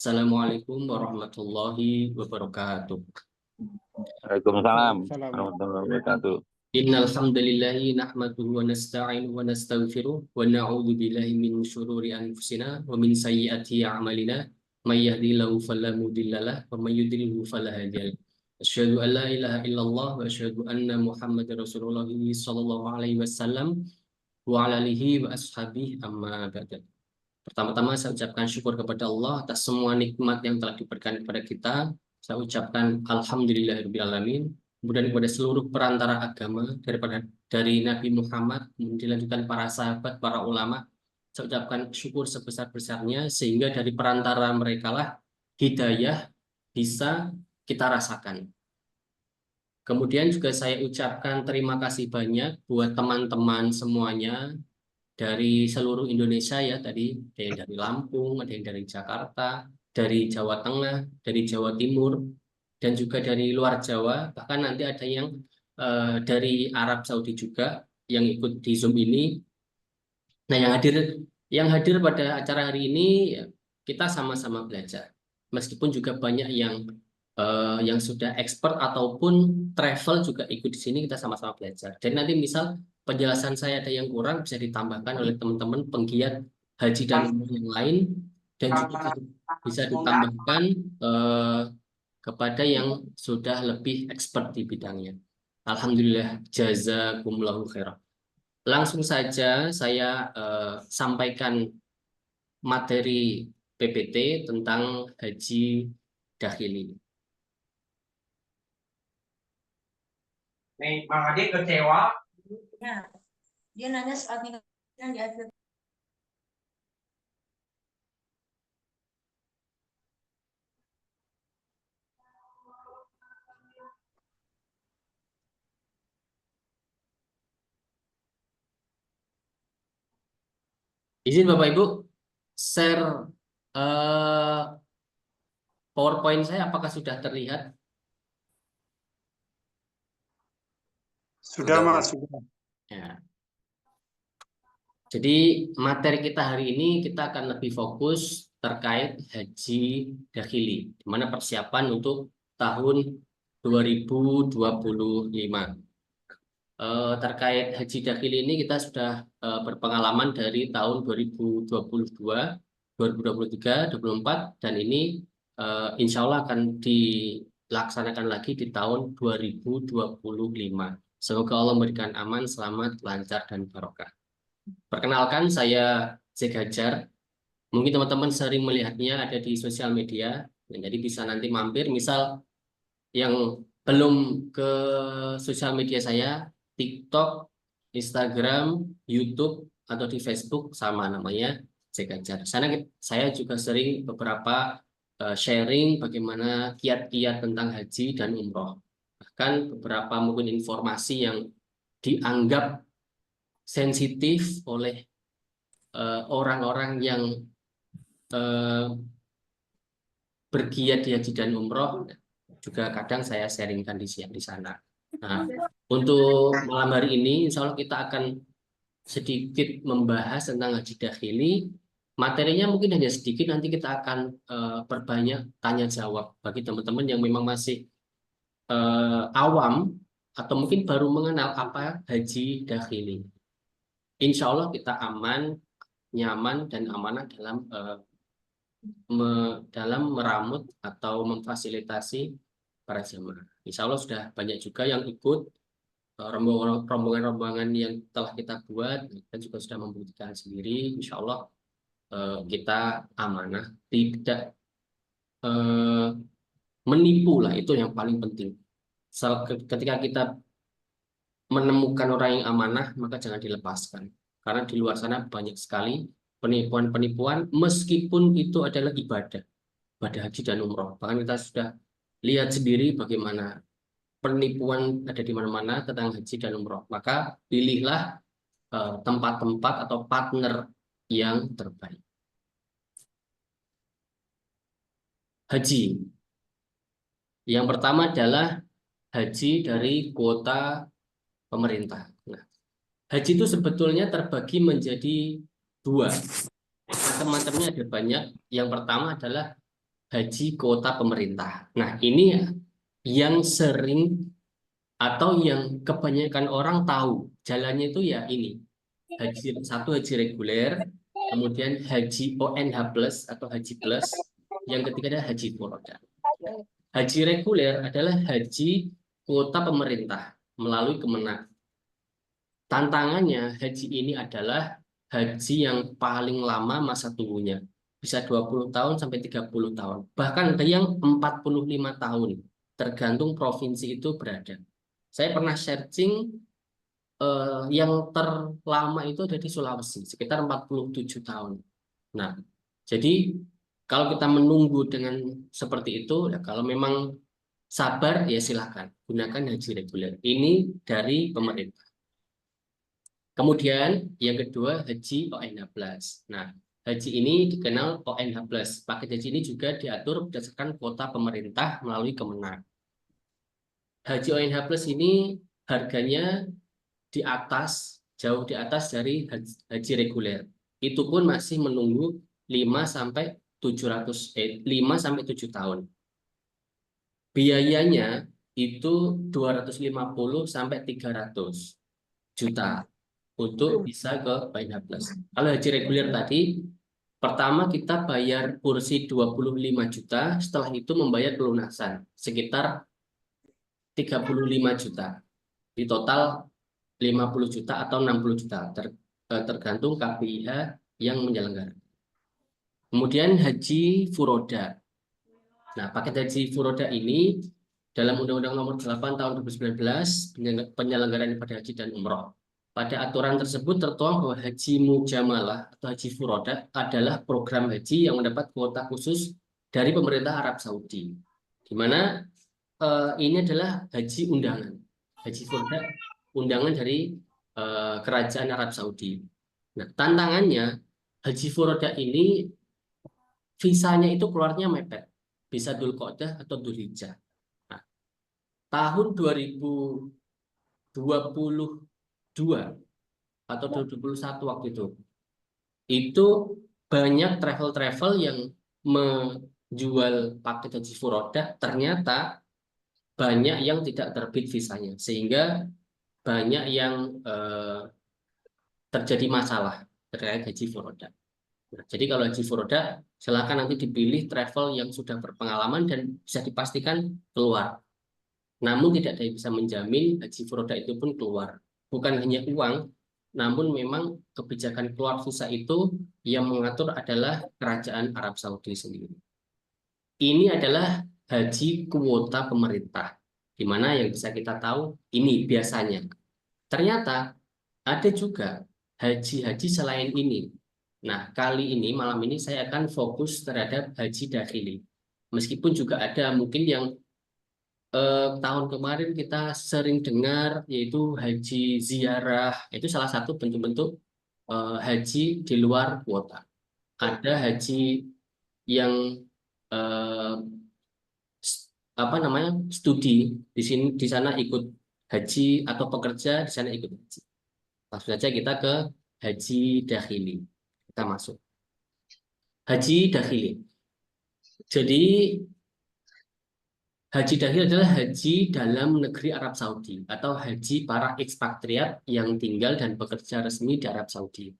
Assalamualaikum warahmatullahi wabarakatuh. Waalaikumsalam Salam. warahmatullahi wabarakatuh. Innal hamdalillahi nahmaduhu wa nasta'inuhu wa nastaghfiruh wa na'udzu billahi min syururi anfusina wa min sayyiati a'malina may yahdihillahu fala mudhillalah wa may yudhlilhu fala hadiyalah. Asyhadu an la ilaha illallah wa asyhadu anna Muhammadar Rasulullah sallallahu alaihi wasallam wa ala alihi wa ashabihi amma ba'du. Pertama-tama saya ucapkan syukur kepada Allah atas semua nikmat yang telah diberikan kepada kita. Saya ucapkan alhamdulillahirabbil alamin. Kemudian kepada seluruh perantara agama dari Nabi Muhammad, kemudian dilanjutkan para sahabat, para ulama. Saya ucapkan syukur sebesar-besarnya sehingga dari perantara mereka lah hidayah bisa kita rasakan. Kemudian juga saya ucapkan terima kasih banyak buat teman-teman semuanya dari seluruh Indonesia ya, tadi ada yang dari Lampung, ada yang dari Jakarta, dari Jawa Tengah, dari Jawa Timur, dan juga dari luar Jawa, bahkan nanti ada yang dari Arab Saudi juga yang ikut di Zoom ini. Nah, yang hadir pada acara hari ini ya, kita sama-sama belajar. Meskipun juga banyak yang sudah expert ataupun travel juga ikut di sini, kita sama-sama belajar. Dan nanti misal penjelasan saya ada yang kurang bisa ditambahkan oleh teman-teman penggiat haji dan umroh yang lain, dan juga bisa ditambahkan kepada yang sudah lebih expert di bidangnya. Alhamdulillah, jazakumullahu khairan. Langsung saja saya sampaikan materi PPT tentang haji dakhili. Nih, Bang Ade kecewa. Nah, dia nanya soal yang di akhir. Izin Bapak Ibu, share PowerPoint saya apakah sudah terlihat? Sudah Mas, sudah. Ya. Jadi materi kita hari ini kita akan lebih fokus terkait haji dakhili, di mana persiapan untuk tahun 2025. Terkait haji dakhili ini kita sudah berpengalaman dari tahun 2022, 2023, 2024, dan ini insya Allah akan dilaksanakan lagi di tahun 2025. Semoga Allah memberikan aman, selamat, lancar, dan barokah. Perkenalkan, saya Zek Hajar. Mungkin teman-teman sering melihatnya ada di sosial media, jadi bisa nanti mampir. Misal yang belum ke sosial media saya, TikTok, Instagram, YouTube, atau di Facebook sama namanya Zek Hajar. Sana saya juga sering beberapa sharing bagaimana kiat-kiat tentang haji dan umroh. Bahkan beberapa mungkin informasi yang dianggap sensitif oleh orang-orang yang bergiat di haji dan umroh juga kadang saya sharingkan di sana. Nah, untuk malam hari ini insya Allah kita akan sedikit membahas tentang haji dakhili. Materinya mungkin hanya sedikit, nanti kita akan perbanyak tanya jawab bagi teman-teman yang memang masih awam atau mungkin baru mengenal apa haji dakhili. Insya Allah kita aman, nyaman, dan amanah dalam meramut atau memfasilitasi para jemaah. Insya Allah sudah banyak juga yang ikut rombongan-rombongan yang telah kita buat, kita juga sudah membuktikan sendiri. Insya Allah kita amanah, tidak menipu lah, itu yang paling penting. Ketika kita menemukan orang yang amanah, maka jangan dilepaskan. Karena di luar sana banyak sekali penipuan-penipuan, meskipun itu adalah ibadah haji dan umroh. Bahkan kita sudah lihat sendiri bagaimana penipuan ada di mana-mana tentang haji dan umroh. Maka pilihlah tempat-tempat atau partner yang terbaik. Haji. Yang pertama adalah haji dari kuota pemerintah. Nah, haji itu sebetulnya terbagi menjadi dua. Macam-macamnya ada banyak. Yang pertama adalah haji kuota pemerintah. Nah, ini yang sering atau yang kebanyakan orang tahu jalannya itu ya ini. Satu haji reguler, kemudian haji ONH plus atau haji plus, yang ketiga adalah haji furoda. Haji reguler adalah haji kuota pemerintah melalui Kemenak. Tantangannya haji ini adalah haji yang paling lama masa tunggunya. Bisa 20 tahun sampai 30 tahun. Bahkan ada yang 45 tahun. Tergantung provinsi itu berada. Saya pernah searching yang terlama itu ada di Sulawesi, sekitar 47 tahun. Nah, jadi kalau kita menunggu dengan seperti itu, ya kalau memang sabar ya silakan gunakan haji reguler. Ini dari pemerintah. Kemudian yang kedua haji ONH+. Nah, haji ini dikenal ONH+. Paket haji ini juga diatur berdasarkan kuota pemerintah melalui Kemenak. Haji ONH+ ini harganya di atas, jauh di atas dari haji reguler. Itu pun masih menunggu 5 sampai 7 tahun. Biayanya itu 250 sampai 300 juta untuk bisa ke ONH+. Kalau haji reguler tadi, pertama kita bayar kursi 25 juta, setelah itu membayar pelunasan sekitar 35 juta. Di total 50 juta atau 60 juta, tergantung KPIH yang menyelenggarakan. Kemudian haji furoda. Nah, paket haji furoda ini dalam Undang-Undang Nomor 8 Tahun 2019 penyelenggaraan ibadah haji dan umroh. Pada aturan tersebut tertuang bahwa haji mujamalah atau haji furoda adalah program haji yang mendapat kuota khusus dari pemerintah Arab Saudi, di mana ini adalah haji undangan. Haji furoda undangan dari kerajaan Arab Saudi. Nah, tantangannya haji furoda ini visanya itu keluarnya mepet, bisa Dzulqa'dah atau Dzulhijjah. Nah, tahun 2022 atau 2021 waktu itu banyak travel-travel yang menjual paket haji furoda, ternyata banyak yang tidak terbit visanya, sehingga banyak yang terjadi masalah terkait haji furoda. Nah, jadi kalau haji furoda, silakan nanti dipilih travel yang sudah berpengalaman dan bisa dipastikan keluar. Namun tidak ada yang bisa menjamin haji furoda itu pun keluar. Bukan hanya uang, namun memang kebijakan keluar visa itu yang mengatur adalah kerajaan Arab Saudi sendiri. Ini adalah haji kuota pemerintah, di mana yang bisa kita tahu ini biasanya. Ternyata ada juga haji-haji selain ini. Nah, kali ini, malam ini saya akan fokus terhadap haji dakhili. Meskipun juga ada mungkin yang tahun kemarin kita sering dengar, yaitu haji ziarah. Itu salah satu bentuk-bentuk haji di luar kuota. Ada haji yang apa namanya studi di sana ikut haji, atau pekerja di sana ikut haji. Langsung saja kita ke haji dakhili. Kita masuk. Haji dakhili. Jadi haji dakhili adalah haji dalam negeri Arab Saudi atau haji para ekspatriat yang tinggal dan bekerja resmi di Arab Saudi.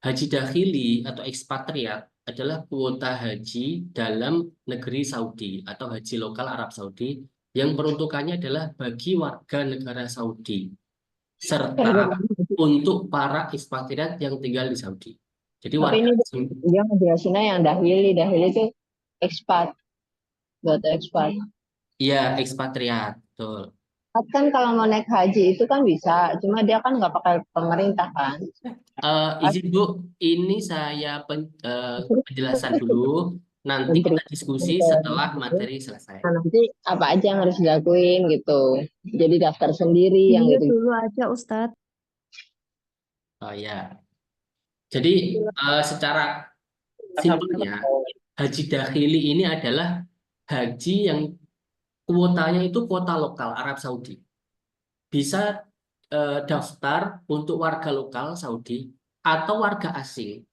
Haji dakhili atau ekspatriat adalah kuota haji dalam negeri Saudi atau haji lokal Arab Saudi yang peruntukannya adalah bagi warga negara Saudi serta untuk para ekspatriat yang tinggal di Saudi. Jadi Tapi warga ini asing, dia ngejelasinnya yang dahili itu expat, buat expat. ya ekspatriat, betul. Kan kalau mau naik haji itu kan bisa, cuma dia kan nggak pakai pemerintah kan. Izin Bu, ini saya penjelasan dulu. Nanti kita diskusi setelah materi selesai. Nah, nanti apa aja yang harus dilakuin gitu. Jadi daftar sendiri yang Iya gitu. dulu aja Ustadz. Oh ya, jadi secara simpelnya haji dakhili ini adalah haji yang kuotanya itu kuota lokal Arab Saudi. Bisa daftar untuk warga lokal Saudi atau warga asing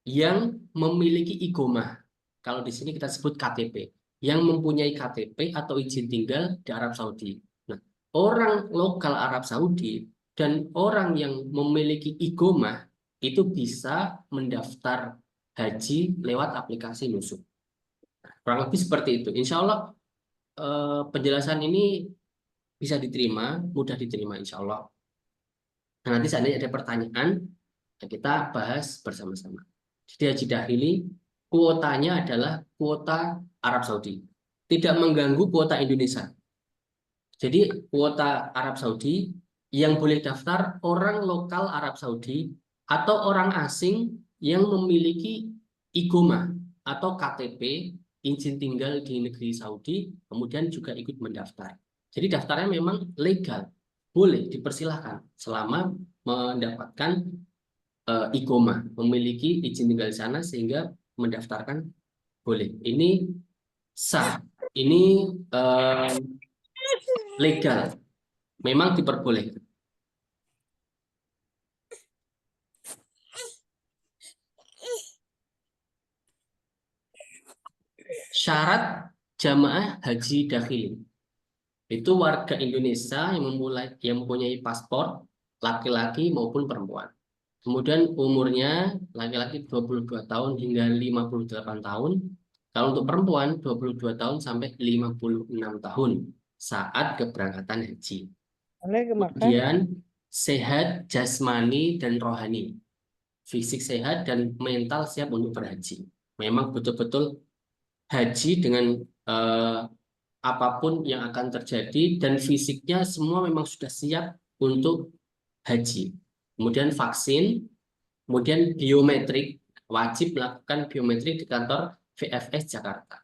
yang memiliki iqomah. kalau di sini kita sebut KTP, yang mempunyai KTP atau izin tinggal di Arab Saudi. Nah, orang lokal Arab Saudi dan orang yang memiliki iqomah itu bisa mendaftar haji lewat aplikasi Nusuk. Kurang lebih seperti itu. Insya Allah penjelasan ini bisa diterima, mudah diterima insya Allah. Nah, nanti seandainya ada pertanyaan, kita bahas bersama-sama. Jadi haji dahili, kuotanya adalah kuota Arab Saudi. Tidak mengganggu kuota Indonesia. Jadi kuota Arab Saudi yang boleh daftar orang lokal Arab Saudi atau orang asing yang memiliki iqomah atau KTP, izin tinggal di negeri Saudi, kemudian juga ikut mendaftar. Jadi daftarnya memang legal, boleh dipersilahkan selama mendapatkan iqomah, memiliki izin tinggal di sana sehingga mendaftarkan boleh. Ini sah, ini legal, memang diperbolehkan. Syarat jamaah haji dakhili itu warga Indonesia yang mempunyai paspor laki-laki maupun perempuan. Kemudian umurnya laki-laki 22 tahun hingga 58 tahun. Kalau untuk perempuan 22 tahun sampai 56 tahun saat keberangkatan haji. Kemudian sehat jasmani dan rohani. Fisik sehat dan mental siap untuk berhaji. Memang betul-betul haji dengan apapun yang akan terjadi dan fisiknya semua memang sudah siap untuk haji. Kemudian vaksin, kemudian biometrik, wajib melakukan biometrik di kantor VFS Jakarta.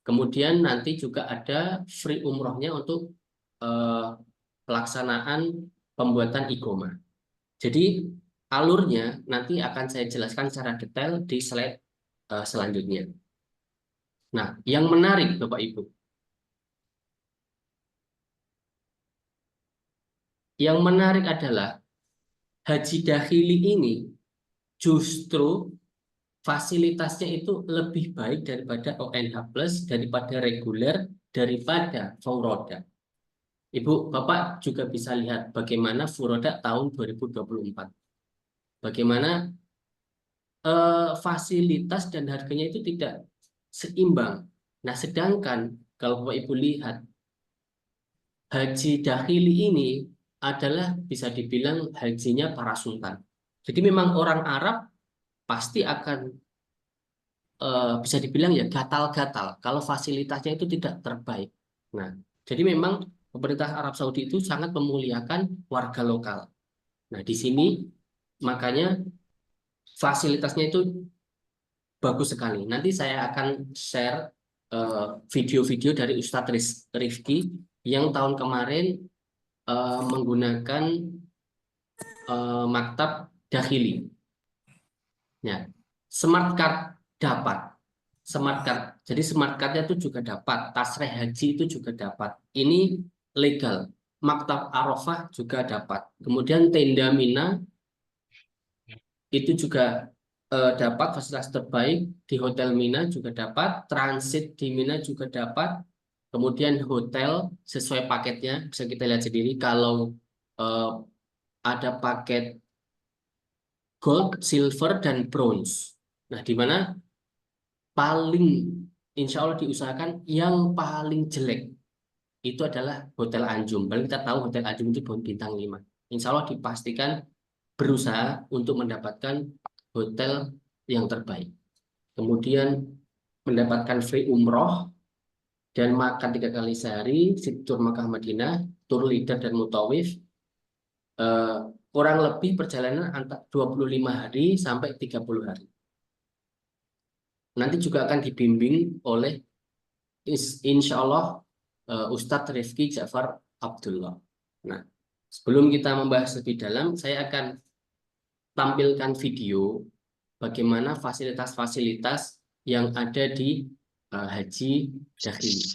Kemudian nanti juga ada free umrohnya untuk pelaksanaan pembuatan iqomah. Jadi alurnya nanti akan saya jelaskan secara detail di slide selanjutnya. Nah, yang menarik Bapak Ibu, yang menarik adalah haji dahili ini justru fasilitasnya itu lebih baik daripada ONH Plus, daripada reguler, daripada Furoda. Ibu, Bapak juga bisa lihat bagaimana Furoda tahun 2024. Bagaimana fasilitas dan harganya itu tidak seimbang. Nah, sedangkan kalau Bapak Ibu lihat, haji dahili ini adalah bisa dibilang hajinya para sultan. Jadi memang orang Arab pasti akan bisa dibilang ya gatal-gatal kalau fasilitasnya itu tidak terbaik. Nah, jadi memang pemerintah Arab Saudi itu sangat memuliakan warga lokal. Nah, di sini makanya fasilitasnya itu bagus sekali. Nanti saya akan share video-video dari Ustadz Rifki yang tahun kemarin menggunakan maktab dahili. Ya, smart card dapat. Smart card. Jadi smart cardnya itu juga dapat. Tasreh haji itu juga dapat. Ini legal. Maktab Arafah juga dapat. Kemudian tenda Mina itu juga dapat fasilitas terbaik. Di Hotel Mina juga dapat. Transit di Mina juga dapat. Kemudian hotel sesuai paketnya. Bisa kita lihat sendiri. Kalau ada paket gold, silver, dan bronze. Nah, di mana paling insya Allah diusahakan yang paling jelek itu adalah Hotel Anjum. Paling kita tahu Hotel Anjum itu bintang 5. Insya Allah dipastikan berusaha untuk mendapatkan hotel yang terbaik. Kemudian mendapatkan free umroh dan makan 3 kali sehari, tur Makkah Madinah, tur leader dan mutawif. Kurang lebih perjalanan antara 25 hari sampai 30 hari. Nanti juga akan dibimbing oleh insya Allah Ustadz Rifki Ja'far Abdullah. Nah, sebelum kita membahas lebih dalam, saya akan tampilkan video bagaimana fasilitas-fasilitas yang ada di haji dahili.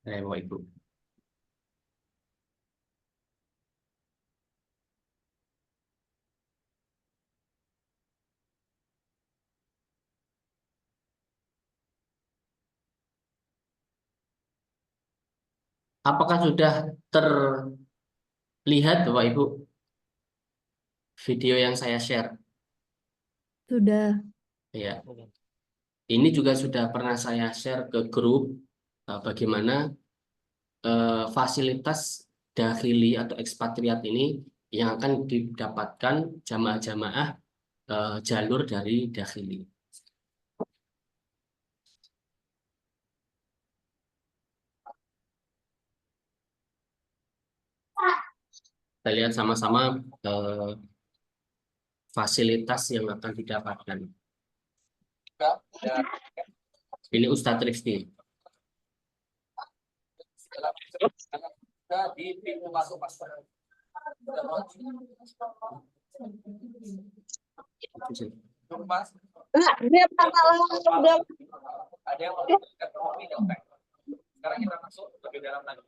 Bapak Ibu. Apakah sudah terlihat Bapak Ibu video yang saya share? Sudah. Ya, ini juga sudah pernah saya share ke grup bagaimana fasilitas dakhili atau ekspatriat ini yang akan didapatkan jamaah-jamaah jalur dari dakhili. Kita lihat sama-sama fasilitas yang akan didapatkan. Ini Ustadz Rifki. Di pintu masuk pasar. Mas, Dia udah ada yang mau dekat kopi dong, Pak. Sekarang kita masuk lebih dalam lagi.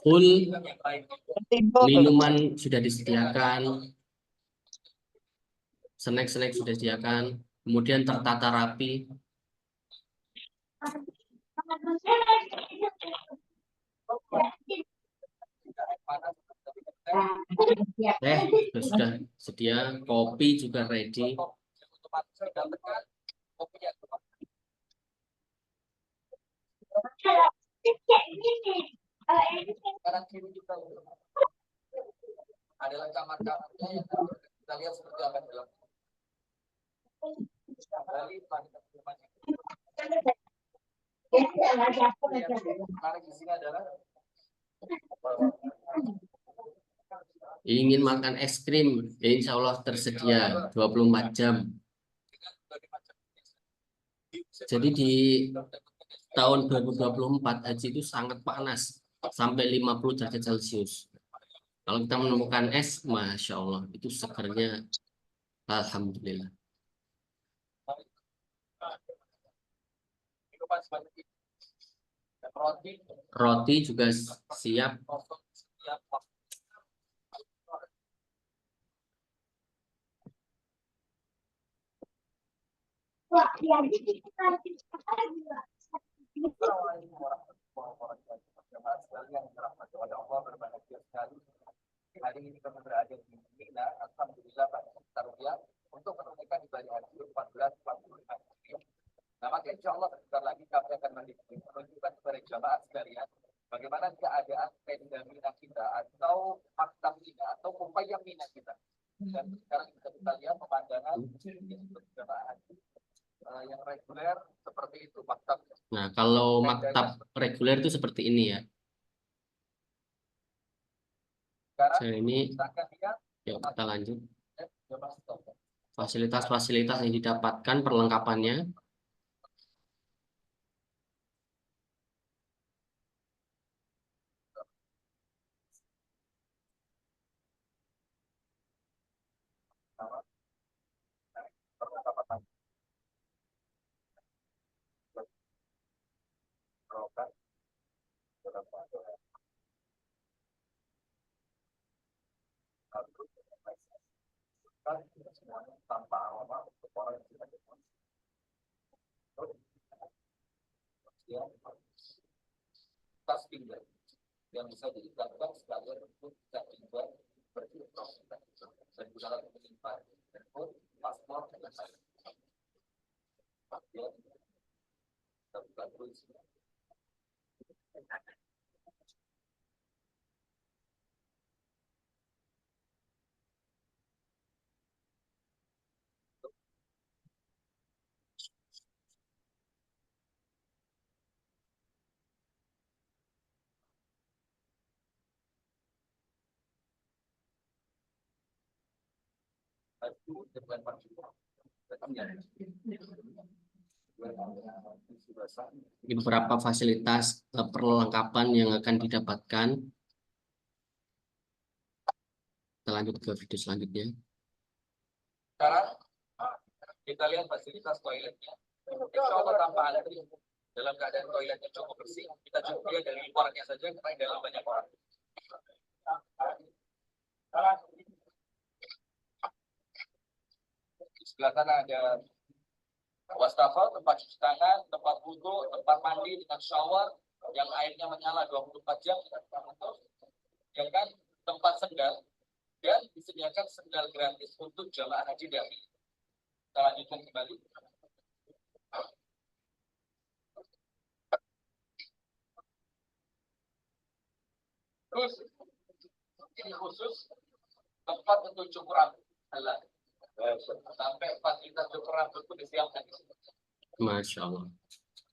Full minuman sudah disediakan, snack-snack sudah disediakan, kemudian tertata rapi. Sudah sedia, kopi juga ready. Kanan kiri kita adalah kamar-kamarnya yang kita lihat seperti apa di dalam. Menarik di sini adalah Ingin makan es krim, insya Allah tersedia 24 jam. Jadi di tahun 2024 haji itu sangat panas, sampai 50 derajat Celcius. Kalau kita menemukan es, Masya Allah, itu segernya, Alhamdulillah. Roti juga siap. Hari ini kami berada di Mina, alhamdulillah Rupiah untuk menunaikan ibadah haji 1445. Nah, maka insya Allah sebentar lagi kami akan menunjukkan kepada jamaah sekalian bagaimana keadaan tenda Mina kita atau maktab Mina atau upaya Mina kita. Dan sekarang kita lihat pemandangan untuk jamaah haji yang reguler seperti itu maktab. Nah, kalau maktab reguler itu seperti ini ya. Sekarang ini, yuk kita lanjut. Fasilitas-fasilitas yang didapatkan, perlengkapannya. Tanpa apa tas pinjam yang bisa diiklankan sekalian untuk bisa dijual berjual dan gunakan untuk menyimpan handphone, paspor, dan lain-lain. Kita buka dulu di sini. Dengan parfum. beberapa fasilitas perlengkapan yang akan didapatkan. Kita lanjut ke video selanjutnya. Sekarang kita lihat fasilitas toiletnya. Insya Allah tanpa antri, dalam keadaan toiletnya cukup bersih. Kita cukup dia dari luarnya saja karena di dalam banyak orang. Di sebelah sana ada wastafel, tempat cuci tangan, tempat wudhu, tempat mandi dengan shower yang airnya menyala 24 jam. Ya kan? Tempat sendal dan disediakan sendal gratis untuk jamaah haji dari. Kita lanjutkan kembali. Terus ini khusus tempat untuk cukur rambut. Sampai fasilitas cukur rambut itu disiapkan. Masya Allah.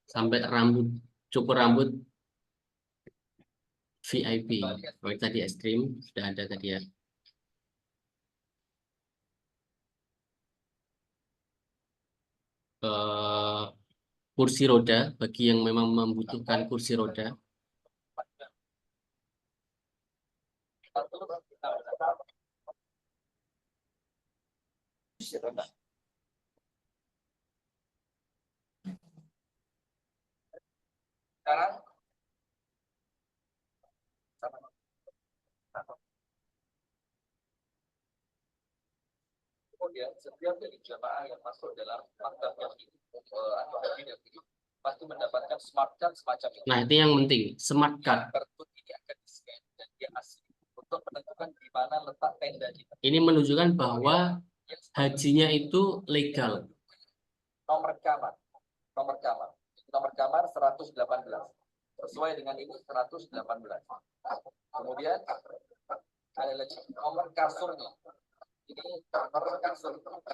Sampai cukur rambut VIP. Kalau tadi es krim sudah ada tadi ya. Kursi roda bagi yang memang membutuhkan kursi roda. Sekarang kemudian setiap dari jamaah yang masuk dalam maktab yang ini atau haji yang ini pasti mendapatkan smart card semacam ini. Nah, itu yang penting, smart card. Kartu ini akan di-scan dan dia asli untuk menentukan di mana letak tenda kita. Ini menunjukkan bahwa hajinya itu legal. Nomor kamar 118 sesuai dengan ini 118. Kemudian ada lagi nomor kasurnya. Ini nomor kasur nomor 7.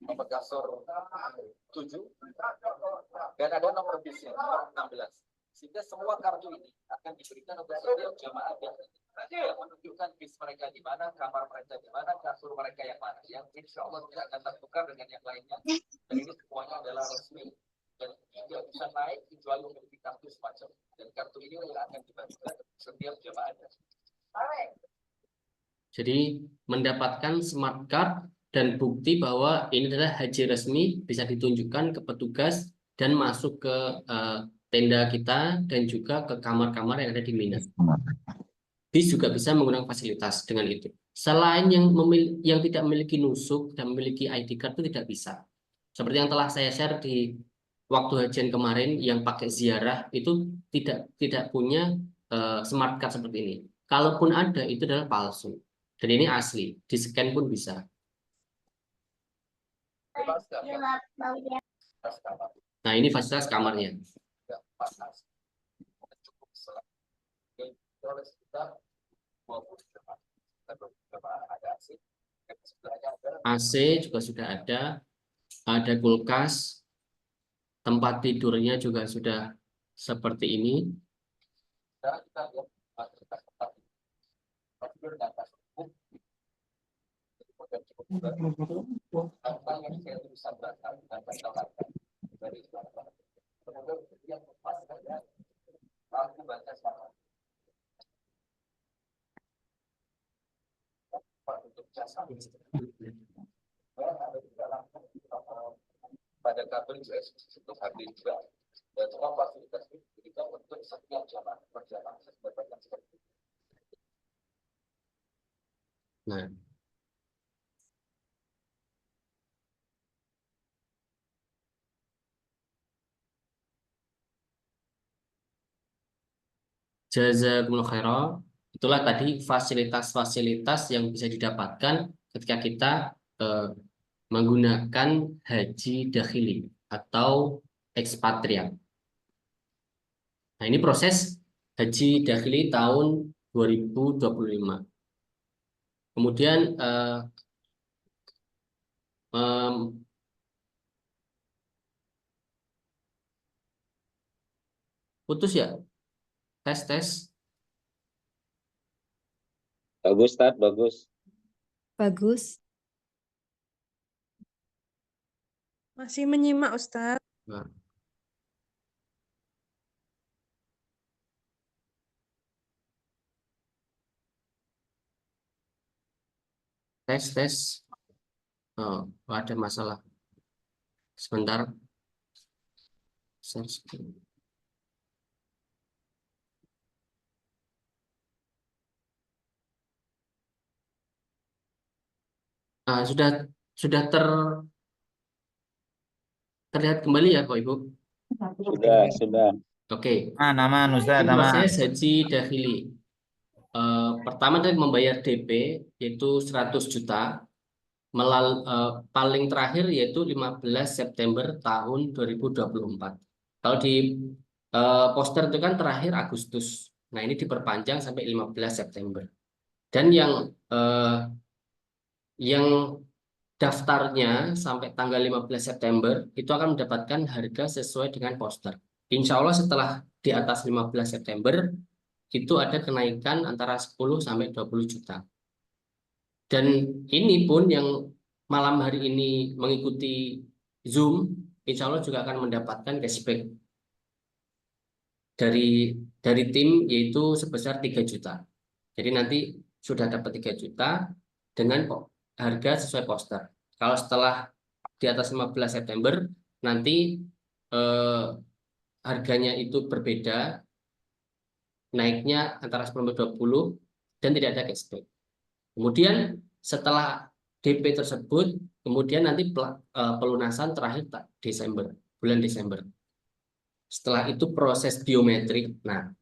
Nomor kasur 7 dan ada nomor bisnya nomor 16. Sehingga semua kartu ini akan diberikan untuk setiap jamaah yang menunjukkan bis mereka di mana, kamar mereka di mana, kasur mereka yang mana, yang insya Allah tidak akan tertukar dengan yang lainnya. Dan ini semuanya adalah resmi dan tidak bisa naik kecuali memiliki kartu semacam. Dan kartu ini yang akan dibagikan setiap jamaah. Jadi mendapatkan smart card dan bukti bahwa ini adalah haji resmi bisa ditunjukkan ke petugas dan masuk ke tenda kita dan juga ke kamar-kamar yang ada di Mina. Bis juga bisa menggunakan fasilitas dengan itu. Selain yang tidak memiliki nusuk dan memiliki ID card itu tidak bisa. Seperti yang telah saya share di waktu hajian kemarin yang pakai ziarah itu tidak punya smart card seperti ini. Kalaupun ada itu adalah palsu. Dan ini asli, di scan pun bisa. Nah, ini fasilitas kamarnya. AC juga sudah ada kulkas, tempat tidurnya juga sudah seperti ini. Pada kabel juga untuk hadir juga dan semua fasilitas ini diberikan untuk setiap jamaah berjamaah mendapatkan seperti itu. Nah, jazakumullah khairan. Itulah tadi fasilitas-fasilitas yang bisa didapatkan ketika kita menggunakan haji dakhili atau ekspatriat. Nah, ini proses haji dakhili tahun 2025. Kemudian putus ya? Tes. Bagus, Tat, bagus. Bagus. Masih menyimak, Ustaz. Nah, tes. Oh, ada masalah. Sebentar. Share screen. Sudah terlihat kembali ya, Pak Ibu? Sudah. Oke. Aman, Ustaz, Ini aman. proses haji dahili. Pertama tadi membayar DP yaitu 100 juta. Paling terakhir yaitu 15 September tahun 2024. Kalau di poster itu kan terakhir Agustus. Nah, ini diperpanjang sampai 15 September. Dan yang daftarnya sampai tanggal 15 September itu akan mendapatkan harga sesuai dengan poster. Insya Allah setelah di atas 15 September itu ada kenaikan antara 10 sampai 20 juta. Dan ini pun yang malam hari ini mengikuti Zoom, insya Allah juga akan mendapatkan cashback dari tim yaitu sebesar 3 juta. Jadi nanti sudah dapat 3 juta dengan harga sesuai poster. Kalau setelah di atas 15 September nanti harganya itu berbeda, naiknya antara 10-20 dan tidak ada cashback. Kemudian setelah DP tersebut, kemudian nanti pelunasan terakhir bulan Desember. Setelah itu proses biometrik. Nah,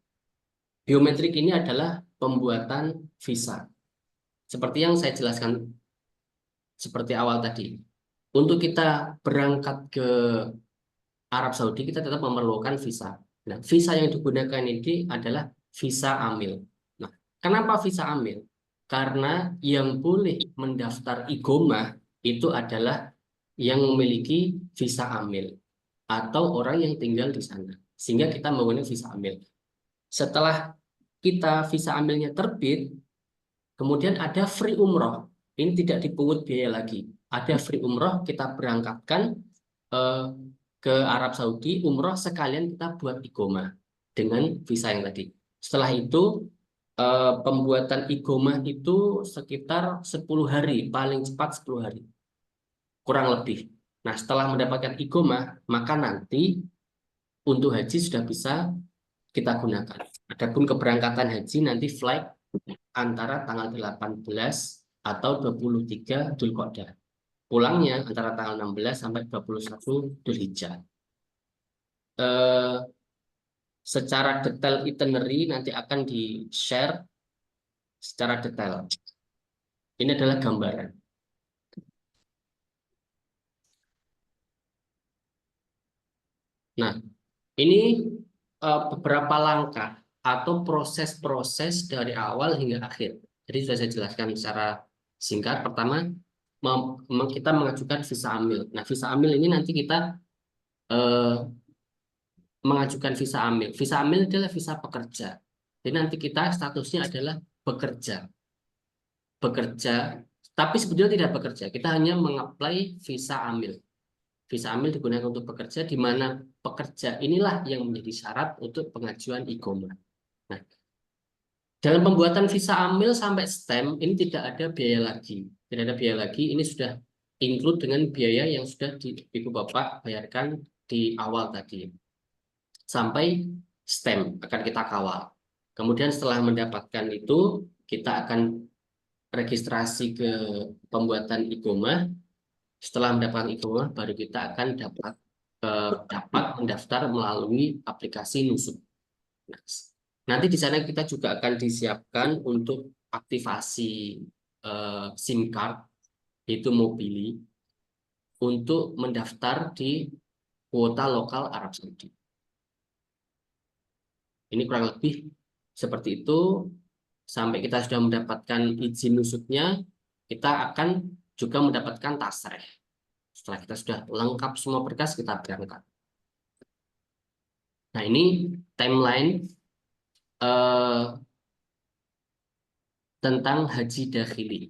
biometrik ini adalah pembuatan visa. Seperti yang saya jelaskan seperti awal tadi. Untuk kita berangkat ke Arab Saudi, kita tetap memerlukan visa. Nah, visa yang digunakan ini adalah visa amil. Nah, kenapa visa amil? Karena yang boleh mendaftar igomah itu adalah yang memiliki visa amil atau orang yang tinggal di sana. Sehingga kita menggunakan visa amil. Setelah kita visa amilnya terbit, kemudian ada free umroh. Ini tidak dipungut biaya lagi. Ada free umroh, kita berangkatkan ke Arab Saudi, umroh sekalian kita buat igomah dengan visa yang tadi. Setelah itu pembuatan igomah itu sekitar 10 hari, paling cepat 10 hari, kurang lebih. Nah, setelah mendapatkan igomah, maka nanti untuk haji sudah bisa kita gunakan. Adapun keberangkatan haji nanti flight antara tanggal 18 atau 23 Dzulqa'dah. Pulangnya antara tanggal 16 sampai 21 Dzulhijjah. Secara detail itinerary nanti akan di-share secara detail. Ini adalah gambaran. Nah, ini beberapa langkah atau proses-proses dari awal hingga akhir. Jadi sudah saya jelaskan secara singkat. Pertama, kita mengajukan visa amil. Nah, visa amil ini nanti kita mengajukan visa amil. Visa amil adalah visa pekerja. Jadi nanti kita statusnya adalah bekerja. Tapi sebetulnya tidak bekerja. Kita hanya mengapply visa amil. Visa amil digunakan untuk bekerja, di mana pekerja inilah yang menjadi syarat untuk pengajuan igomah. Nah, dalam pembuatan visa amil sampai stem ini tidak ada biaya lagi. Tidak ada biaya lagi. Ini sudah include dengan biaya yang sudah Ibu Bapak bayarkan di awal tadi. Sampai stem akan kita kawal. Kemudian setelah mendapatkan itu, kita akan registrasi ke pembuatan igomah. Setelah mendapatkan igomah, baru kita akan dapat mendaftar melalui aplikasi Nusuk. Nanti di sana kita juga akan disiapkan untuk aktivasi SIM card, yaitu Mobili, untuk mendaftar di kuota lokal Arab Saudi. Ini kurang lebih seperti itu. Sampai kita sudah mendapatkan izin nusuknya, kita akan juga mendapatkan tasreh. Setelah kita sudah lengkap semua berkas, kita berangkat. Nah, ini timeline tentang haji dakhili.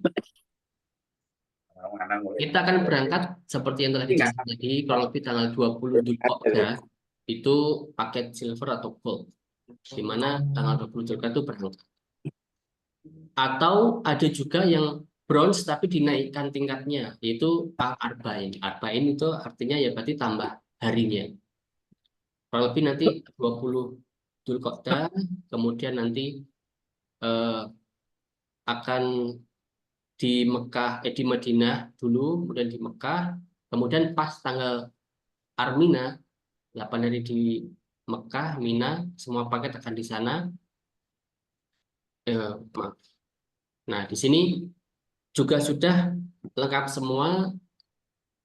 Kita akan berangkat seperti yang telah dikasih tadi, kurang lebih tanggal 20 Dzulqa'dah itu paket silver atau gold, di mana tanggal 20 Dzulqa'dah itu berangkat. Atau ada juga yang bronze tapi dinaikkan tingkatnya, yaitu arba'in. Arba'in itu artinya ya berarti tambah harinya. Kurang lebih nanti 20 Dzulqa'dah, kemudian nanti akan di Mekah, di Madinah dulu, kemudian di Mekah, kemudian pas tanggal Armina, 8 hari di Mekah, Mina, semua paket akan di sana. Maaf. Nah, di sini juga sudah lengkap semua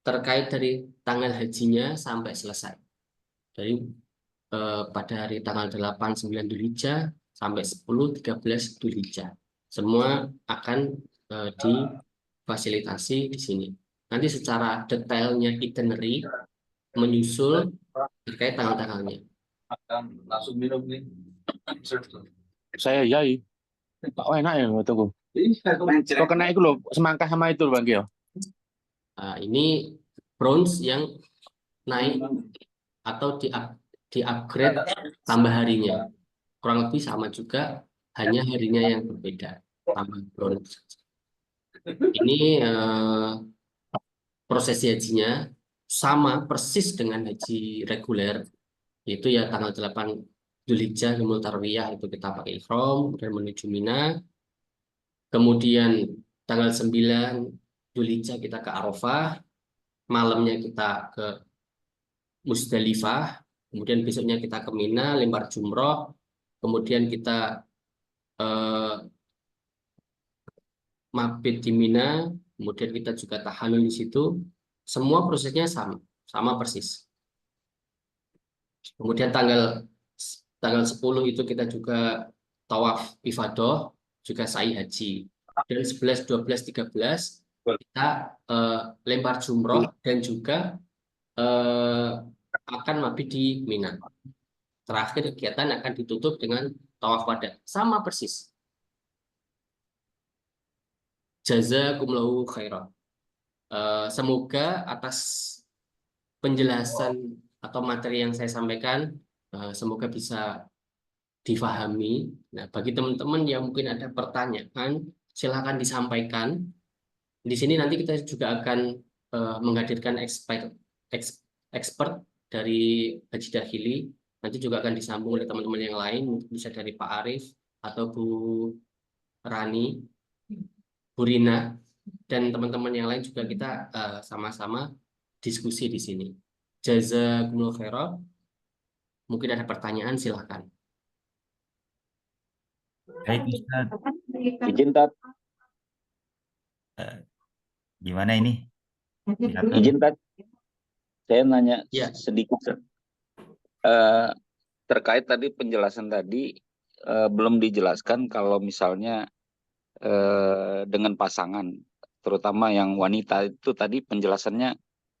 terkait dari tanggal hajinya sampai selesai. Dari pada hari tanggal 8, 9 Dzulhijjah sampai 10, 13 Dzulhijjah. Semua akan difasilitasi di sini. Nanti secara detailnya itinerary menyusul terkait tanggal-tanggalnya. Langsung minum nih. Saya yai. Oh enak ya tunggu. Kok kena itu loh semangka sama itu loh Bang Gio. Nah, ini bronze yang naik atau di-upgrade tambah harinya. Kurang lebih sama juga, hanya harinya yang berbeda, tambah bronze. Ini prosesi hajinya sama persis dengan haji reguler, yaitu ya tanggal 8 Dzulhijjah Yaumul Tarwiyah itu kita pakai ihram dan menuju Mina. Kemudian tanggal 9 Dzulhijjah kita ke Arafah, malamnya kita ke Musdalifah, kemudian besoknya kita ke Mina, lempar jumroh, kemudian kita mabit di Mina, kemudian kita juga tahalul di situ. Semua prosesnya sama persis. Kemudian tanggal 10 itu kita juga tawaf ifadah, juga sa'i haji. Dan 11, 12, 13 kita lempar jumroh dan juga akan mabit di Mina. Terakhir kegiatan akan ditutup dengan tawaf wada. Sama persis. Jazakumullahu khairan. Semoga atas penjelasan atau materi yang saya sampaikan, semoga bisa difahami. Nah, bagi teman-teman yang mungkin ada pertanyaan, silakan disampaikan. Di sini nanti kita juga akan menghadirkan expert dari Haji Dakhili. Nanti juga akan disambung oleh teman-teman yang lain, bisa dari Pak Arif atau Bu Rani, Bu Rina, dan teman-teman yang lain juga kita sama-sama diskusi di sini. Jazakumullahu khairan. Mungkin ada pertanyaan, silahkan. Baik, Ustaz. Izin Tat, Gimana ini? Silakan. izin Tat. Saya nanya Ya. sedikit. Terkait tadi penjelasan tadi belum dijelaskan kalau misalnya dengan pasangan, terutama yang wanita itu tadi penjelasannya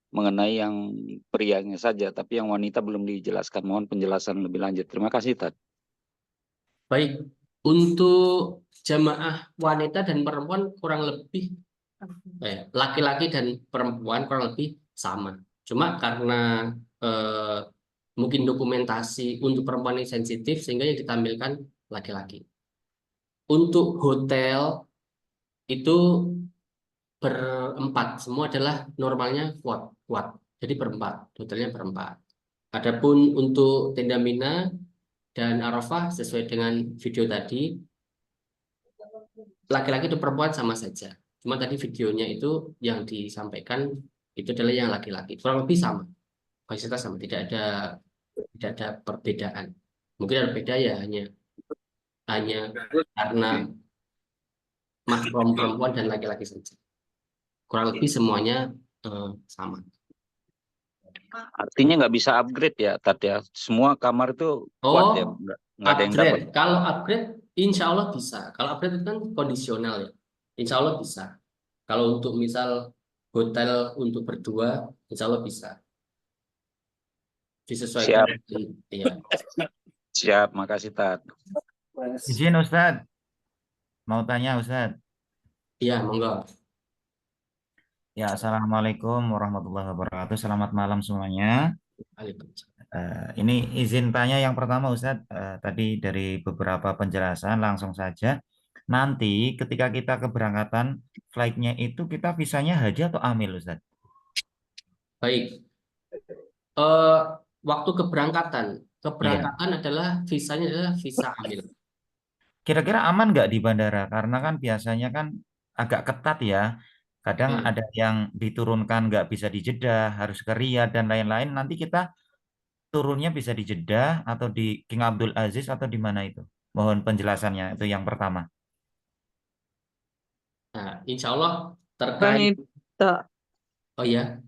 mengenai yang prianya saja, tapi yang wanita belum dijelaskan. Mohon penjelasan lebih lanjut. Terima kasih, Tat. Baik, untuk jamaah wanita dan perempuan kurang lebih laki-laki dan perempuan kurang lebih sama. Cuma karena mungkin dokumentasi untuk perempuan ini sensitif sehingga yang ditampilkan laki-laki. Untuk hotel itu berempat, semua adalah normalnya kuat. Jadi berempat, hotelnya berempat. Adapun untuk tenda Mina dan Arafah sesuai dengan video tadi, laki-laki dan perempuan sama saja. Cuma tadi videonya itu yang disampaikan itu adalah yang laki-laki. Kurang lebih sama, fasilitas sama, tidak ada perbedaan. Mungkin ada beda ya hanya karena mahram perempuan dan laki-laki saja. Kurang lebih semuanya sama. Artinya nggak bisa upgrade ya, Tat ya. Semua kamar itu kuat ya, nggak ada yang dapat. Upgrade. Kalau upgrade, insya Allah bisa. Kalau upgrade itu kan kondisional ya. Insya Allah bisa. Kalau untuk misal hotel untuk berdua, insya Allah bisa. Disesuaikan. Ya. Siap, makasih Tat. Izin Ustaz. Mau tanya Ustaz. Iya, monggo. Ya, Assalamualaikum warahmatullahi wabarakatuh. Selamat malam semuanya. Waalaikumsalam. Ini izin tanya yang pertama Ustadz. Tadi dari beberapa penjelasan langsung saja. Nanti ketika kita keberangkatan flightnya itu kita visanya haji atau amil Ustadz? Baik. Waktu keberangkatan. Iya. Adalah visanya adalah visa amil. Kira-kira aman nggak di bandara? Karena kan biasanya kan agak ketat ya. Kadang Oke. ada yang diturunkan nggak bisa di Jeddah, harus ke Riyadh dan lain-lain. Nanti kita turunnya bisa di Jeddah atau di King Abdul Aziz atau di mana itu? Mohon penjelasannya itu yang pertama. Nah, insya Allah Bang terkait. Ito. Oh ya,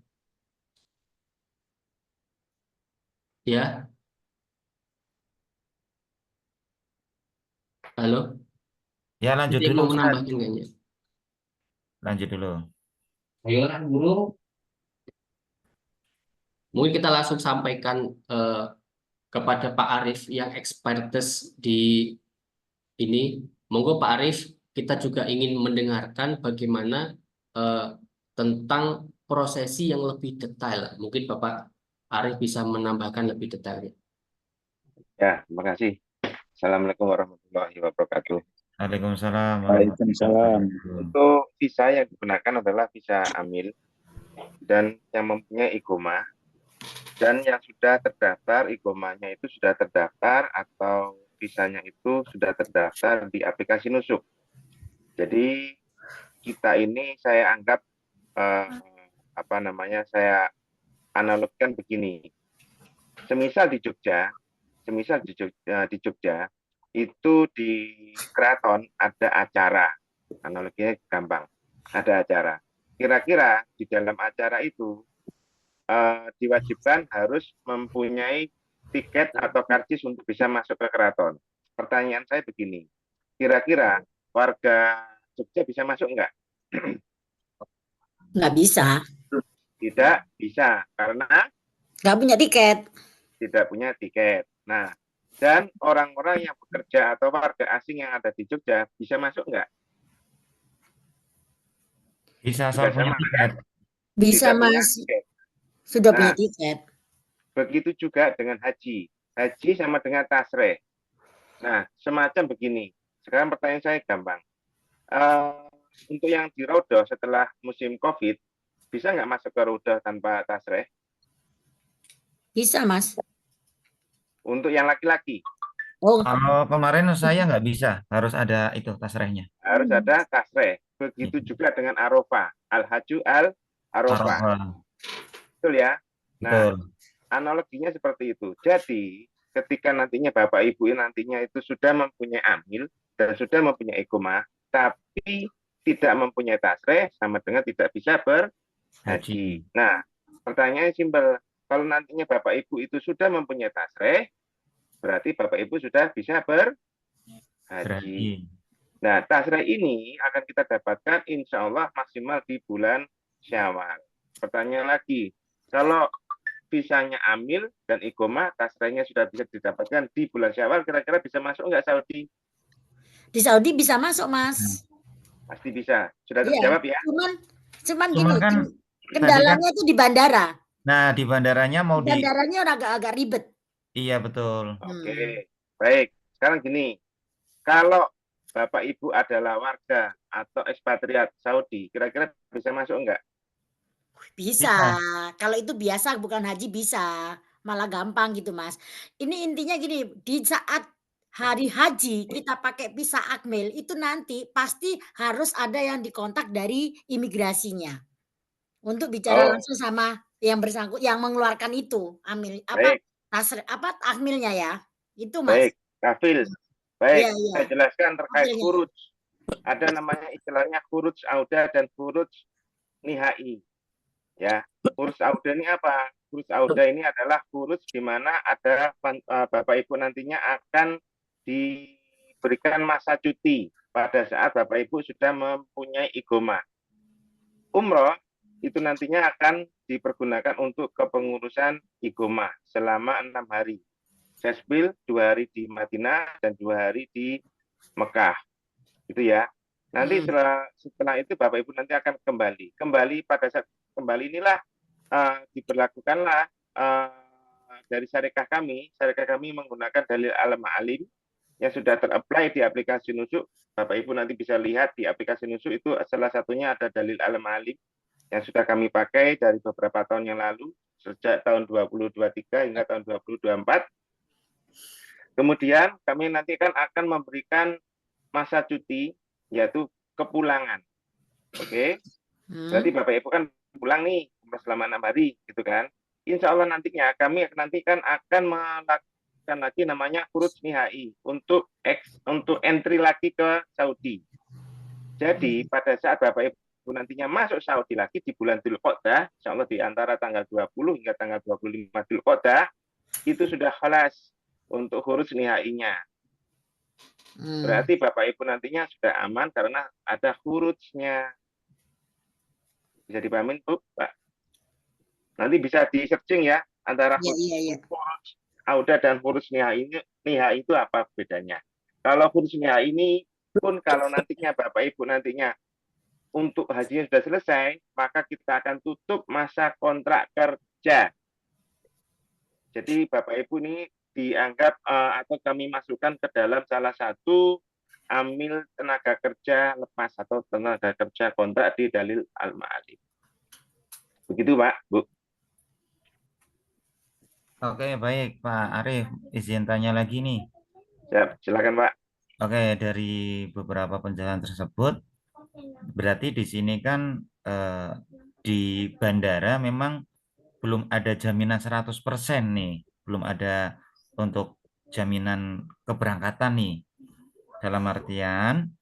ya, halo. Ya lanjut Ada yang dulu mau Ustaz. menambahkan kayaknya. Lanjut dulu. Ayolah, guru. Mungkin kita langsung sampaikan kepada Pak Arif yang expertes di ini. Monggo Pak Arif, kita juga ingin mendengarkan bagaimana tentang prosesi yang lebih detail. Mungkin Bapak Arif bisa menambahkan lebih detailnya. Ya, terima kasih. Assalamualaikum warahmatullahi wabarakatuh. Waalaikumsalam warahmatullahi Waalaikumsalam. wabarakatuh. Untuk visa yang digunakan adalah visa amil dan yang mempunyai iqomah dan yang sudah terdaftar iqomahnya itu sudah terdaftar atau visanya itu sudah terdaftar di aplikasi Nusuk. Jadi kita ini saya anggap saya analogkan begini. Semisal di Jogja itu di keraton ada acara, analoginya gampang, ada acara. Kira-kira di dalam acara itu diwajibkan harus mempunyai tiket atau karcis untuk bisa masuk ke keraton. Pertanyaan saya begini, kira-kira warga Jogja bisa masuk enggak? Nggak bisa, Tidak bisa, karena nggak punya tiket. tidak punya tiket. Nah, dan orang-orang yang bekerja atau warga asing yang ada di Jogja bisa masuk enggak? Bisa Juga asal punya sama, tiket. Bisa, tidak punya Mas. tiket. Sudah Nah, punya tiket. begitu juga dengan haji. Haji sama dengan tasreh. Nah, semacam begini. Sekarang pertanyaan saya gampang. Untuk yang di Rodoh setelah musim COVID, bisa nggak masuk ke Rodoh tanpa tasreh? Bisa, Mas. Untuk yang laki-laki, Oh, Kalau kemarin saya nggak bisa, harus ada itu tasrehnya. harus ada tasreh. Begitu juga dengan Arafah. Al-Haju al-Arafah. Arafah. Betul ya? Nah, Betul. analoginya seperti itu. Jadi, ketika nantinya Bapak Ibu nantinya itu sudah mempunyai amil dan sudah mempunyai iqomah, tapi tidak mempunyai tasreh, sama dengan tidak bisa berhaji. Haji. Nah, pertanyaannya simpel. Kalau nantinya Bapak Ibu itu sudah mempunyai tasreh, berarti Bapak Ibu sudah bisa berhaji. Berhaji. Nah, tasreh ini akan kita dapatkan insya Allah maksimal di bulan Syawal. Pertanyaan lagi, kalau visanya amil dan iqomah, tasrehnya sudah bisa didapatkan di bulan Syawal, kira-kira bisa masuk nggak Saudi? di Saudi bisa masuk, Mas. Pasti bisa. Sudah Iya. terjawab ya? Cuman Cuman gini, kan kendalanya itu di bandara. Nah, di bandaranya mau di Bandaranya agak ribet. Iya, betul. Oke, baik. Sekarang gini, kalau Bapak Ibu adalah warga atau ekspatriat Saudi, kira-kira bisa masuk enggak? Bisa. Kalau itu biasa bukan haji bisa. Malah gampang gitu, Mas. Ini intinya gini, di saat hari haji kita pakai visa akmil itu nanti pasti harus ada yang dikontak dari imigrasinya untuk bicara Oh, langsung sama yang bersangkut yang mengeluarkan itu amil baik, akmilnya ya. Itu, Mas. baik. Kafil. Baik, Iya, iya. saya jelaskan terkait Kafilnya. furuj. Ada namanya istilahnya furuj auda dan furuj nihai. Ya, furuj auda ini apa? Furuj auda ini adalah furuj di mana ada Bapak Ibu nantinya akan diberikan masa cuti pada saat Bapak Ibu sudah mempunyai iqomah. Umroh itu nantinya akan dipergunakan untuk kepengurusan iqomah selama 6 hari. Sesbil 2 hari di Madinah dan 2 hari di Mekah. Itu ya. Nanti Hmm. setelah itu Bapak Ibu nanti akan kembali pada saat kembali inilah diberlakukanlah dari syarikat kami menggunakan dalil al-ma'alim yang sudah ter-apply di aplikasi Nusuk. Bapak Ibu nanti bisa lihat di aplikasi Nusuk itu salah satunya ada dalil al-ma'alim yang sudah kami pakai dari beberapa tahun yang lalu, sejak tahun 2023 hingga tahun 2024. Kemudian kami nanti akan memberikan masa cuti, yaitu kepulangan. Oke, berarti Bapak Ibu kan pulang nih selama 6 hari, gitu kan. Insya Allah nantinya kami akan melakukan lagi namanya khuruj nihai untuk entry lagi ke Saudi. Jadi pada saat Bapak Ibu nantinya masuk Saudi lagi di bulan Dzulqa'dah, insya Allah di antara tanggal 20 hingga tanggal 25 Dzulqa'dah, itu sudah khalas untuk khuruj nihainya. Berarti Bapak Ibu nantinya sudah aman karena ada khurujnya. Bisa dipahamin, Bu, Pak? Nanti bisa di-searching ya antara khuruj auda dan khuruj nihai itu apa bedanya. Kalau khuruj nihai ini pun kalau nantinya Bapak Ibu nantinya untuk hajinya sudah selesai, maka kita akan tutup masa kontrak kerja. Jadi Bapak Ibu ini dianggap atau kami masukkan ke dalam salah satu amil tenaga kerja lepas atau tenaga kerja kontrak di dalil al-ma'alim. Begitu Pak, Bu. Oke, baik Pak Arif, izin tanya lagi nih. Silakan Pak. Oke, dari beberapa penjelasan tersebut, berarti di sini kan di bandara memang belum ada jaminan 100% nih, belum ada untuk jaminan keberangkatan nih. Dalam artian,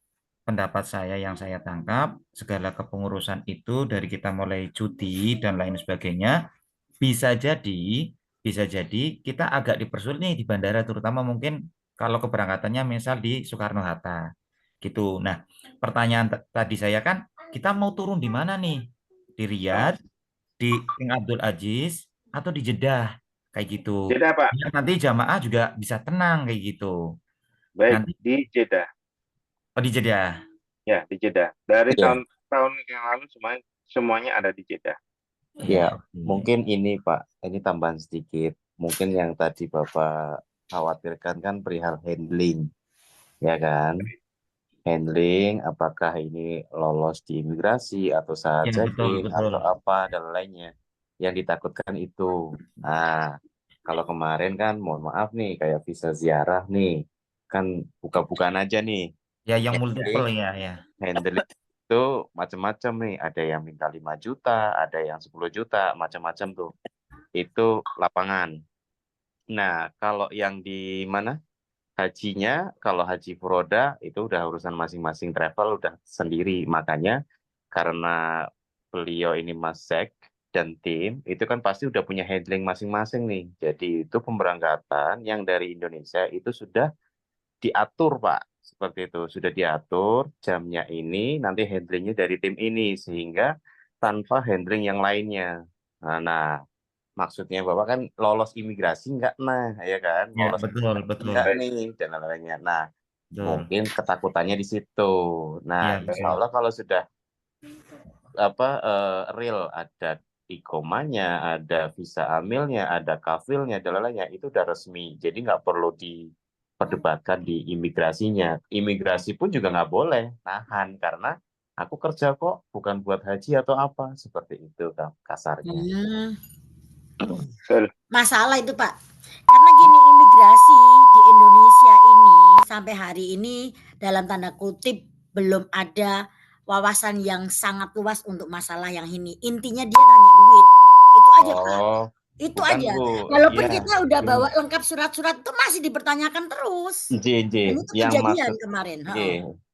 pendapat saya yang saya tangkap, segala kepengurusan itu dari kita mulai cuti dan lain sebagainya, bisa jadi kita agak dipersulit nih di bandara, terutama mungkin kalau keberangkatannya misal di Soekarno-Hatta gitu. Nah, pertanyaan tadi saya kan, kita mau turun di mana nih? Di Riyadh, di King Abdul Aziz, atau di Jeddah kayak gitu. Jeddah Pak. Biar nanti jamaah juga bisa tenang kayak gitu. Baik, Nanti di Jeddah. oh di Jeddah. Ya, di Jeddah. Dari Ya. tahun yang lalu semuanya ada di Jeddah. Ya, Oke. mungkin ini Pak, ini tambahan sedikit. Mungkin yang tadi Bapak khawatirkan kan perihal handling, ya kan? Handling, apakah ini lolos di imigrasi atau saat Ya, betul, checking betul. atau apa dan lainnya. Yang ditakutkan itu. Nah, kalau kemarin kan mohon maaf nih, kayak visa ziarah nih, kan buka-bukaan aja nih. Ya, yang multiple ya. Handling itu macam-macam nih, ada yang minta 5 juta, ada yang 10 juta, macam-macam tuh. Itu lapangan. Nah, kalau yang di mana? Hajinya, kalau haji furoda itu udah urusan masing-masing travel udah sendiri. Makanya karena beliau ini Mas Sek dan tim itu kan pasti udah punya handling masing-masing nih. Jadi itu pemberangkatan yang dari Indonesia itu sudah diatur Pak. Seperti itu, sudah diatur jamnya ini, nanti handlingnya dari tim ini, sehingga tanpa handling yang lainnya. Nah, maksudnya Bapak kan lolos imigrasi enggak, nah, ya kan? Ya, Lolos betul. enggak nih, dan lain-lainnya. Nah, Betul. mungkin ketakutannya di situ. Nah, Ya, insya Allah kalau sudah real ada ikomanya, ada visa amilnya, ada kafilnya, dan lain-lainnya, itu udah resmi. Jadi nggak perlu diperdebatkan di imigrasinya. Imigrasi pun juga nggak boleh nahan karena aku kerja kok, bukan buat haji atau apa, seperti itu kan kasarnya. Masalah itu Pak, karena gini, imigrasi di Indonesia ini sampai hari ini dalam tanda kutip belum ada wawasan yang sangat luas untuk masalah yang ini. Intinya dia nanya duit, itu aja Pak. Itu bukan, aja. Bu. Walaupun Ya, kita udah bawa lengkap surat-surat itu masih dipertanyakan terus. Dan itu yang kejadian maksud kemarin.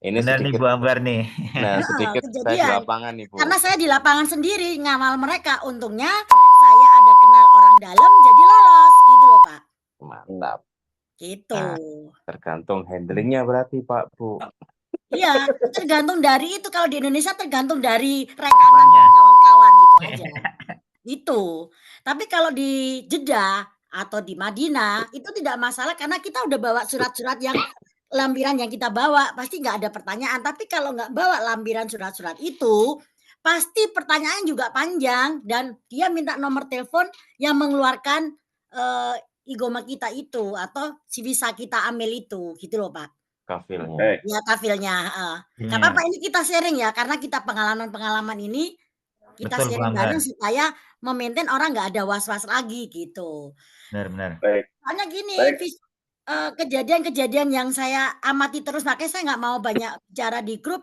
ini Benar nih sedikit, Bu Ambar nih. nah sedikit saya di Kejadian. lapangan nih Bu. Karena saya di lapangan sendiri ngamal mereka. Untungnya saya ada kenal orang dalam jadi lolos gitu loh Pak. Mantap. Gitu. Nah, tergantung handlingnya berarti Pak Bu. Iya, tergantung dari itu. Kalau di Indonesia tergantung dari rekanan dan kawan-kawan itu aja. Itu. Tapi kalau di Jeddah atau di Madinah itu tidak masalah karena kita udah bawa surat-surat yang lampiran yang kita bawa, pasti nggak ada pertanyaan. Tapi kalau nggak bawa lampiran surat-surat itu, pasti pertanyaan juga panjang dan dia minta nomor telepon yang mengeluarkan igoma kita itu atau si visa kita ambil itu, gitu loh Pak. Kafilnya. Ya kafilnya. Nggak Iya. apa-apa ini kita sharing ya, karena kita pengalaman-pengalaman ini kita Betul, sharing Bang bareng Har. supaya memaintain orang nggak ada was-was lagi gitu. Benar-benar. Soalnya gini, kejadian-kejadian yang saya amati terus, makanya saya nggak mau banyak bicara di grup,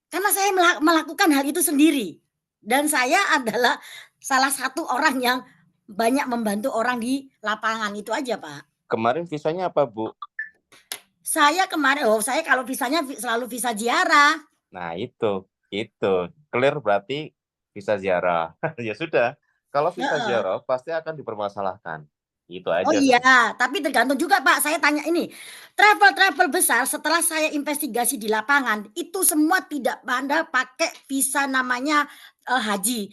karena saya melakukan hal itu sendiri. Dan saya adalah salah satu orang yang banyak membantu orang di lapangan, itu aja Pak. Kemarin visanya apa, Bu? Saya kemarin, saya kalau visanya selalu visa ziarah. Nah, itu. Clear berarti visa ziarah. Ya sudah. Kalau visa Heeh. ziarah pasti akan dipermasalahkan. Itu Oh aja. iya, tapi tergantung juga Pak. Saya tanya ini, travel besar setelah saya investigasi di lapangan, itu semua tidak pada pakai visa namanya haji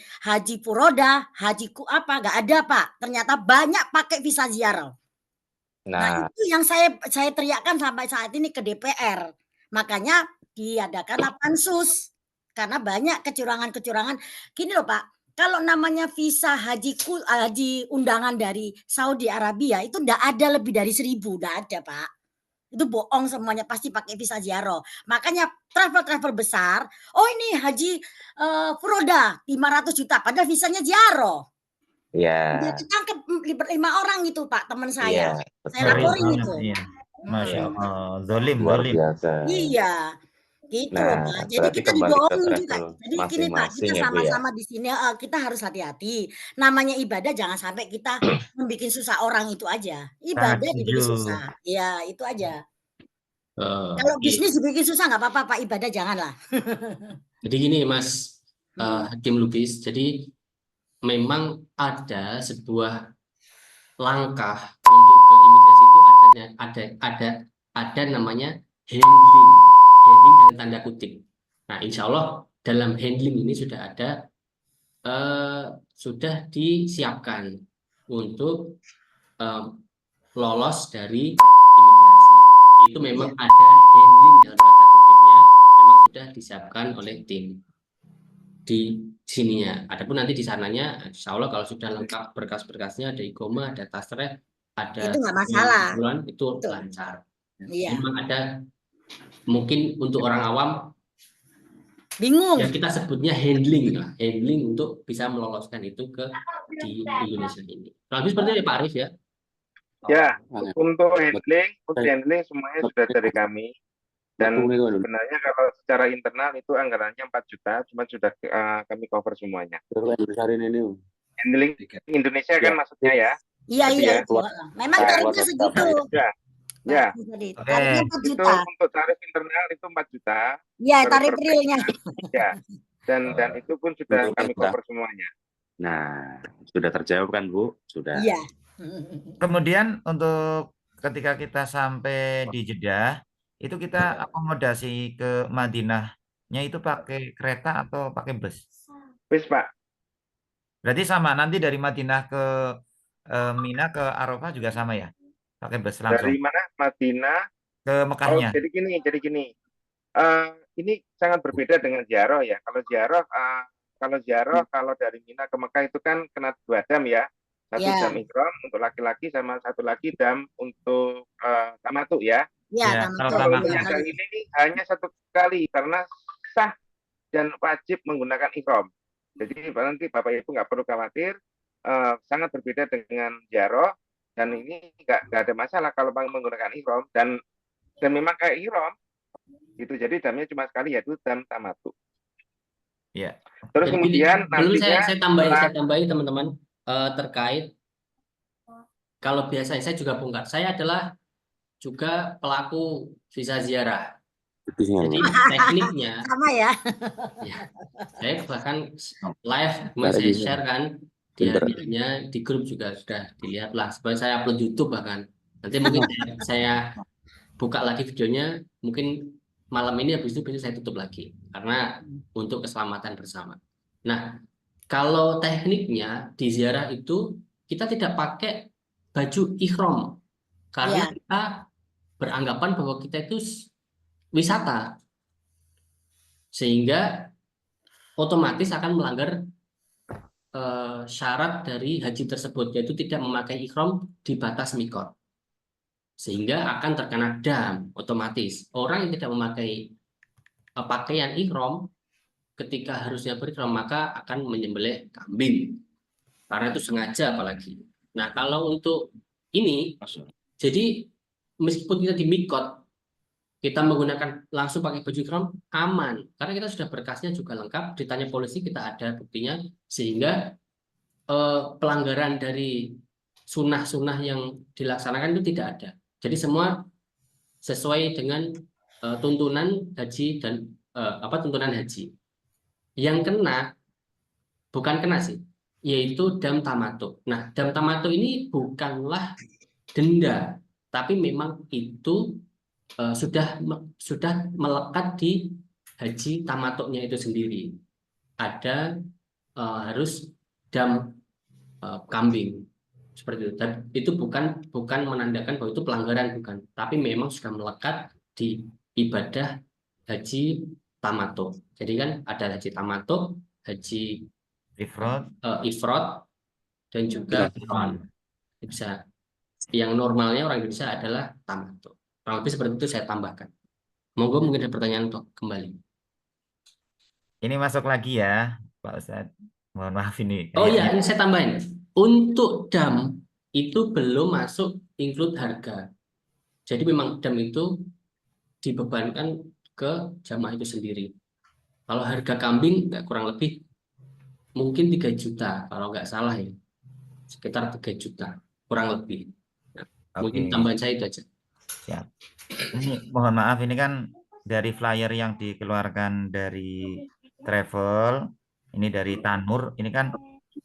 furoda, haji apa, nggak ada Pak. Ternyata banyak pakai visa ziarah. Nah, Nah, itu yang saya teriakkan sampai saat ini ke DPR. Makanya diadakanlah pansus. Karena banyak kecurangan-kecurangan. Gini loh Pak, kalau namanya visa haji undangan dari Saudi Arabia itu enggak ada lebih dari 1.000, enggak ada Pak. Itu bohong semuanya, pasti pakai visa ziarah. Makanya travel besar, oh ini haji furoda 500 juta, padahal visanya ziarah. ya. Udah ketangkep 5 orang itu Pak, teman saya. Iya, Saya Ngeri laporin banget, itu. iya. Masya Iya. Allah, zolim, Luar zolim. biasa. Iya, gitu loh Nah, Pak. Jadi berarti kita kembali ke dibohongin juga. travel Jadi gini Pak, masing-masing kita ya, Bu ya. sama-sama di sini kita harus hati-hati. Namanya ibadah jangan sampai kita membikin susah orang, itu aja. Sangat Ibadah dibikin setuju. susah. Iya, itu aja. Eh, Kalau i- bisnis dibikin susah nggak apa-apa Pak, ibadah janganlah. Jadi gini Mas Hmm. Hakim Lubis, jadi memang ada sebuah langkah untuk ke imigrasi itu ada namanya handling dengan tanda kutip. Nah, insya Allah dalam handling ini sudah disiapkan untuk lolos dari imigrasi. Itu memang ada handling dalam tanda kutipnya, memang sudah disiapkan oleh tim di sininya. Adapun nanti di sananya, insya Allah kalau sudah lengkap berkas-berkasnya, ada igoma, ada tasreh, ada Itu nggak masalah. itu Betul. lancar. Iya. Memang ada mungkin untuk orang awam Bingung. ya kita sebutnya handling lah, handling untuk bisa meloloskan itu di Indonesia ini. Kurang lebih seperti itu Pak Arif ya. Ya, untuk handling semuanya sudah dari kami. Dan sebenarnya kalau secara internal itu anggarannya 4 juta, cuma sudah kami cover semuanya. Handling Indonesia kan maksudnya ya. Iya itu. Memang tarifnya segitu. Ya. Tarifnya 4 Itu juta. untuk tarif internal itu 4 juta. Iya, tarif realnya. Ya. Dan itu pun sudah kami cover semuanya. Nah, sudah terjawab kan, Bu? Sudah. Iya. Kemudian untuk ketika kita sampai di Jeddah, itu kita akomodasi ke Madinahnya itu pakai kereta atau pakai bus? Bus, Pak. Berarti sama, nanti dari Madinah ke Mina ke Arafah juga sama ya? Pakai bus langsung? Dari mana? Madinah ke Mekahnya. Oh, jadi gini. Ini sangat berbeda dengan ziarah ya. Kalau ziarah kalau dari Mina ke Mekah itu kan kena 2 dam ya. 1 dam ihram untuk laki-laki sama 1 lagi dam untuk tamattu ya. Ya, kalau yang ini hanya 1 kali karena sah dan wajib menggunakan ihram. Jadi nanti Bapak Ibu nggak perlu khawatir, sangat berbeda dengan ziarah dan ini nggak ada masalah kalau menggunakan ihram dan memang kayak ihram gitu. Jadi damnya cuma sekali yaitu dam tamattu. Ya. Terus jadi kemudian nantinya saya tambahin teman-teman terkait kalau biasanya saya juga bongkar. Saya adalah juga pelaku visa ziarah. Jadi tekniknya sama ya. Saya bahkan live saya share kan di grup juga sudah dilihat lah. Supaya saya upload YouTube bahkan. Nanti mungkin saya buka lagi videonya. Mungkin malam ini habis itu saya tutup lagi karena untuk keselamatan bersama. Nah, kalau tekniknya di ziarah itu kita tidak pakai baju ihram karena kita beranggapan bahwa kita itu wisata, sehingga otomatis akan melanggar syarat dari haji tersebut, yaitu tidak memakai ihram di batas mikot, sehingga akan terkena dam otomatis. Orang yang tidak memakai pakaian ihram ketika harusnya berihram maka akan menyembelih kambing, karena itu sengaja apalagi. Nah, kalau untuk ini, jadi meskipun kita di mikot, kita menggunakan langsung pakai baju ihram aman, karena kita sudah berkasnya juga lengkap, ditanya polisi kita ada buktinya, sehingga pelanggaran dari sunnah-sunnah yang dilaksanakan itu tidak ada. Jadi semua sesuai dengan tuntunan haji dan tuntunan haji. Yang kena, bukan kena sih, yaitu dam tamatuk. Nah, dam tamatuk ini bukanlah denda, tapi memang itu sudah melekat di haji tamatuknya itu sendiri. Ada harus dam kambing seperti itu. Dan itu bukan menandakan bahwa itu pelanggaran, bukan, tapi memang sudah melekat di ibadah haji tamatuk. Jadi kan ada haji tamatuk, haji ifrad, dan juga qiran. Bisa. Yang normalnya orang Indonesia adalah tamatuk. Kurang lebih seperti itu saya tambahkan. Monggo mungkin ada pertanyaan untuk kembali. Ini masuk lagi ya, Pak Ustadz. Mohon maaf ini. Oh iya, ini saya tambahin. Untuk dam itu belum masuk include harga. Jadi memang dam itu dibebankan ke jamaah itu sendiri. Kalau harga kambing nggak kurang lebih mungkin 3 juta kalau nggak salah ya. Sekitar 3 juta kurang lebih. Nah, mungkin tambahan saya itu aja. Siap. Ini mohon maaf, ini kan dari flyer yang dikeluarkan dari travel, ini dari Tanur, ini kan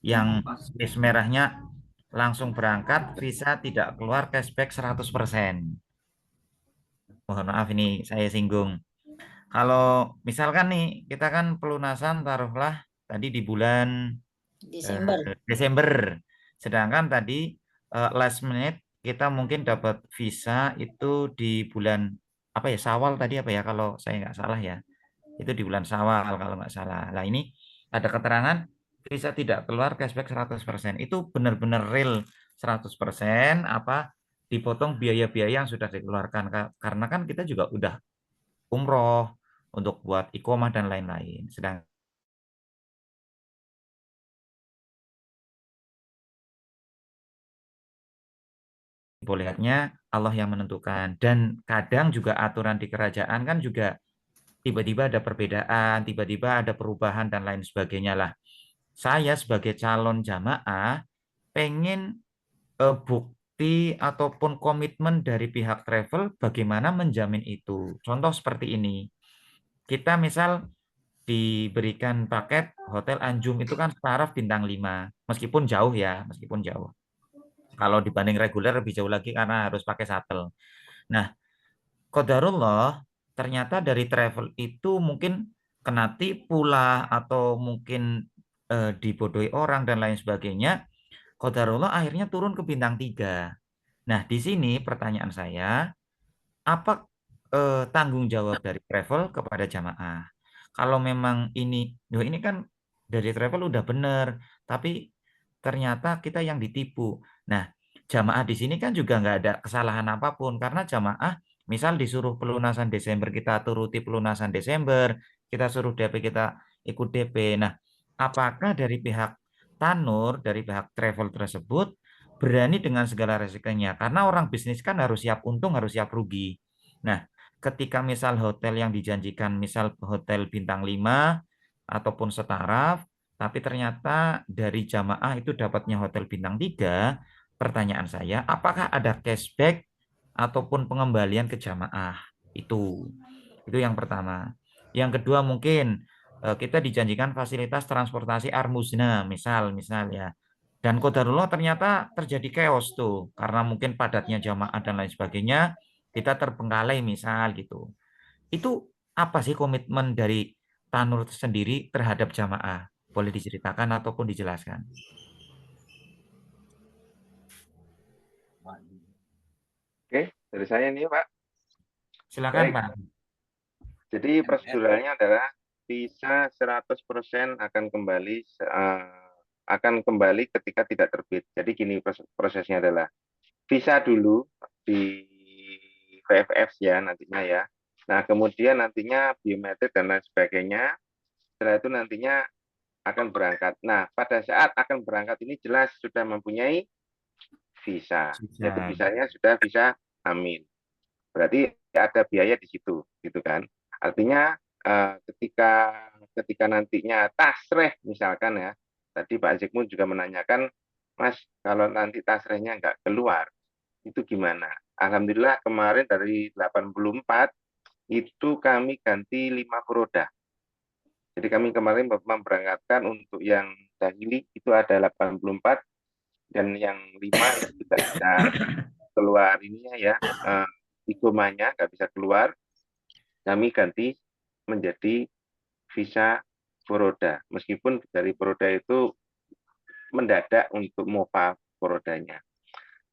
yang list merahnya langsung berangkat, visa tidak keluar, cashback 100%. Mohon maaf ini saya singgung. Kalau misalkan nih, kita kan pelunasan taruhlah tadi di bulan Desember. Sedangkan tadi last minute kita mungkin dapat visa itu di bulan apa ya, Syawal tadi apa ya kalau saya nggak salah ya. Itu di bulan Syawal kalau nggak salah. Nah ini ada keterangan visa tidak keluar, cashback 100%. Itu benar-benar real 100% apa dipotong biaya-biaya yang sudah dikeluarkan, karena kan kita juga udah umroh untuk buat iqomah dan lain-lain. Sedang bolehnya Allah yang menentukan, dan kadang juga aturan di kerajaan kan juga tiba-tiba ada perbedaan, tiba-tiba ada perubahan dan lain sebagainya lah. Saya sebagai calon jamaah pengen bukti ataupun komitmen dari pihak travel bagaimana menjamin itu. Contoh seperti ini. Kita misal diberikan paket Hotel Anjum itu kan taraf bintang 5, meskipun jauh ya, meskipun jauh. Kalau dibanding reguler lebih jauh lagi karena harus pakai shuttle. Nah, qadarullah ternyata dari travel itu mungkin kena tipu lah, atau mungkin dibodohi orang dan lain sebagainya. Qadarullah akhirnya turun ke bintang 3. Nah, di sini pertanyaan saya, apa tanggung jawab dari travel kepada jamaah? Kalau memang ini kan dari travel udah bener, tapi ternyata kita yang ditipu. Nah, jamaah di sini kan juga nggak ada kesalahan apapun, karena jamaah misal disuruh pelunasan Desember, kita turuti pelunasan Desember, kita suruh DP, kita ikut DP. Nah, apakah dari pihak Tanur, dari pihak travel tersebut berani dengan segala resikonya? Karena orang bisnis kan harus siap untung, harus siap rugi. Nah, ketika misal hotel yang dijanjikan, misal hotel bintang 5 ataupun setaraf, tapi ternyata dari jamaah itu dapatnya hotel bintang 3, pertanyaan saya, apakah ada cashback ataupun pengembalian ke jamaah? Itu yang pertama. Yang kedua, mungkin kita dijanjikan fasilitas transportasi Armusna, misal ya. Dan qadarullah ternyata terjadi chaos tuh, karena mungkin padatnya jamaah dan lain sebagainya, kita terbengkalai misal gitu. Itu apa sih komitmen dari Tanur sendiri terhadap jamaah? Boleh diceritakan ataupun dijelaskan? Oke, dari saya nih Pak. Silakan Baik. Pak. Jadi proseduralnya adalah visa 100% akan kembali ketika tidak terbit. Jadi gini prosesnya adalah visa dulu di VFF ya nantinya ya. Nah, kemudian nantinya biometrik dan lain sebagainya. Setelah itu nantinya akan berangkat. Nah, pada saat akan berangkat ini jelas sudah mempunyai visa. Yaitu visanya sudah visa amin. Berarti ada biaya di situ, gitu kan. Artinya ketika nantinya tasreh misalkan ya, tadi Pak Zikmun juga menanyakan, Mas, kalau nanti tasrehnya nggak keluar, itu gimana? Alhamdulillah kemarin dari 84 itu kami ganti 5 furoda. Jadi kami kemarin memberangkatkan untuk yang dahili itu ada 84 dan yang 5 itu tidak bisa keluar ininya ya, ikomanya nggak bisa keluar. Kami ganti menjadi visa furoda. Meskipun dari furoda itu mendadak untuk MOFA furodanya.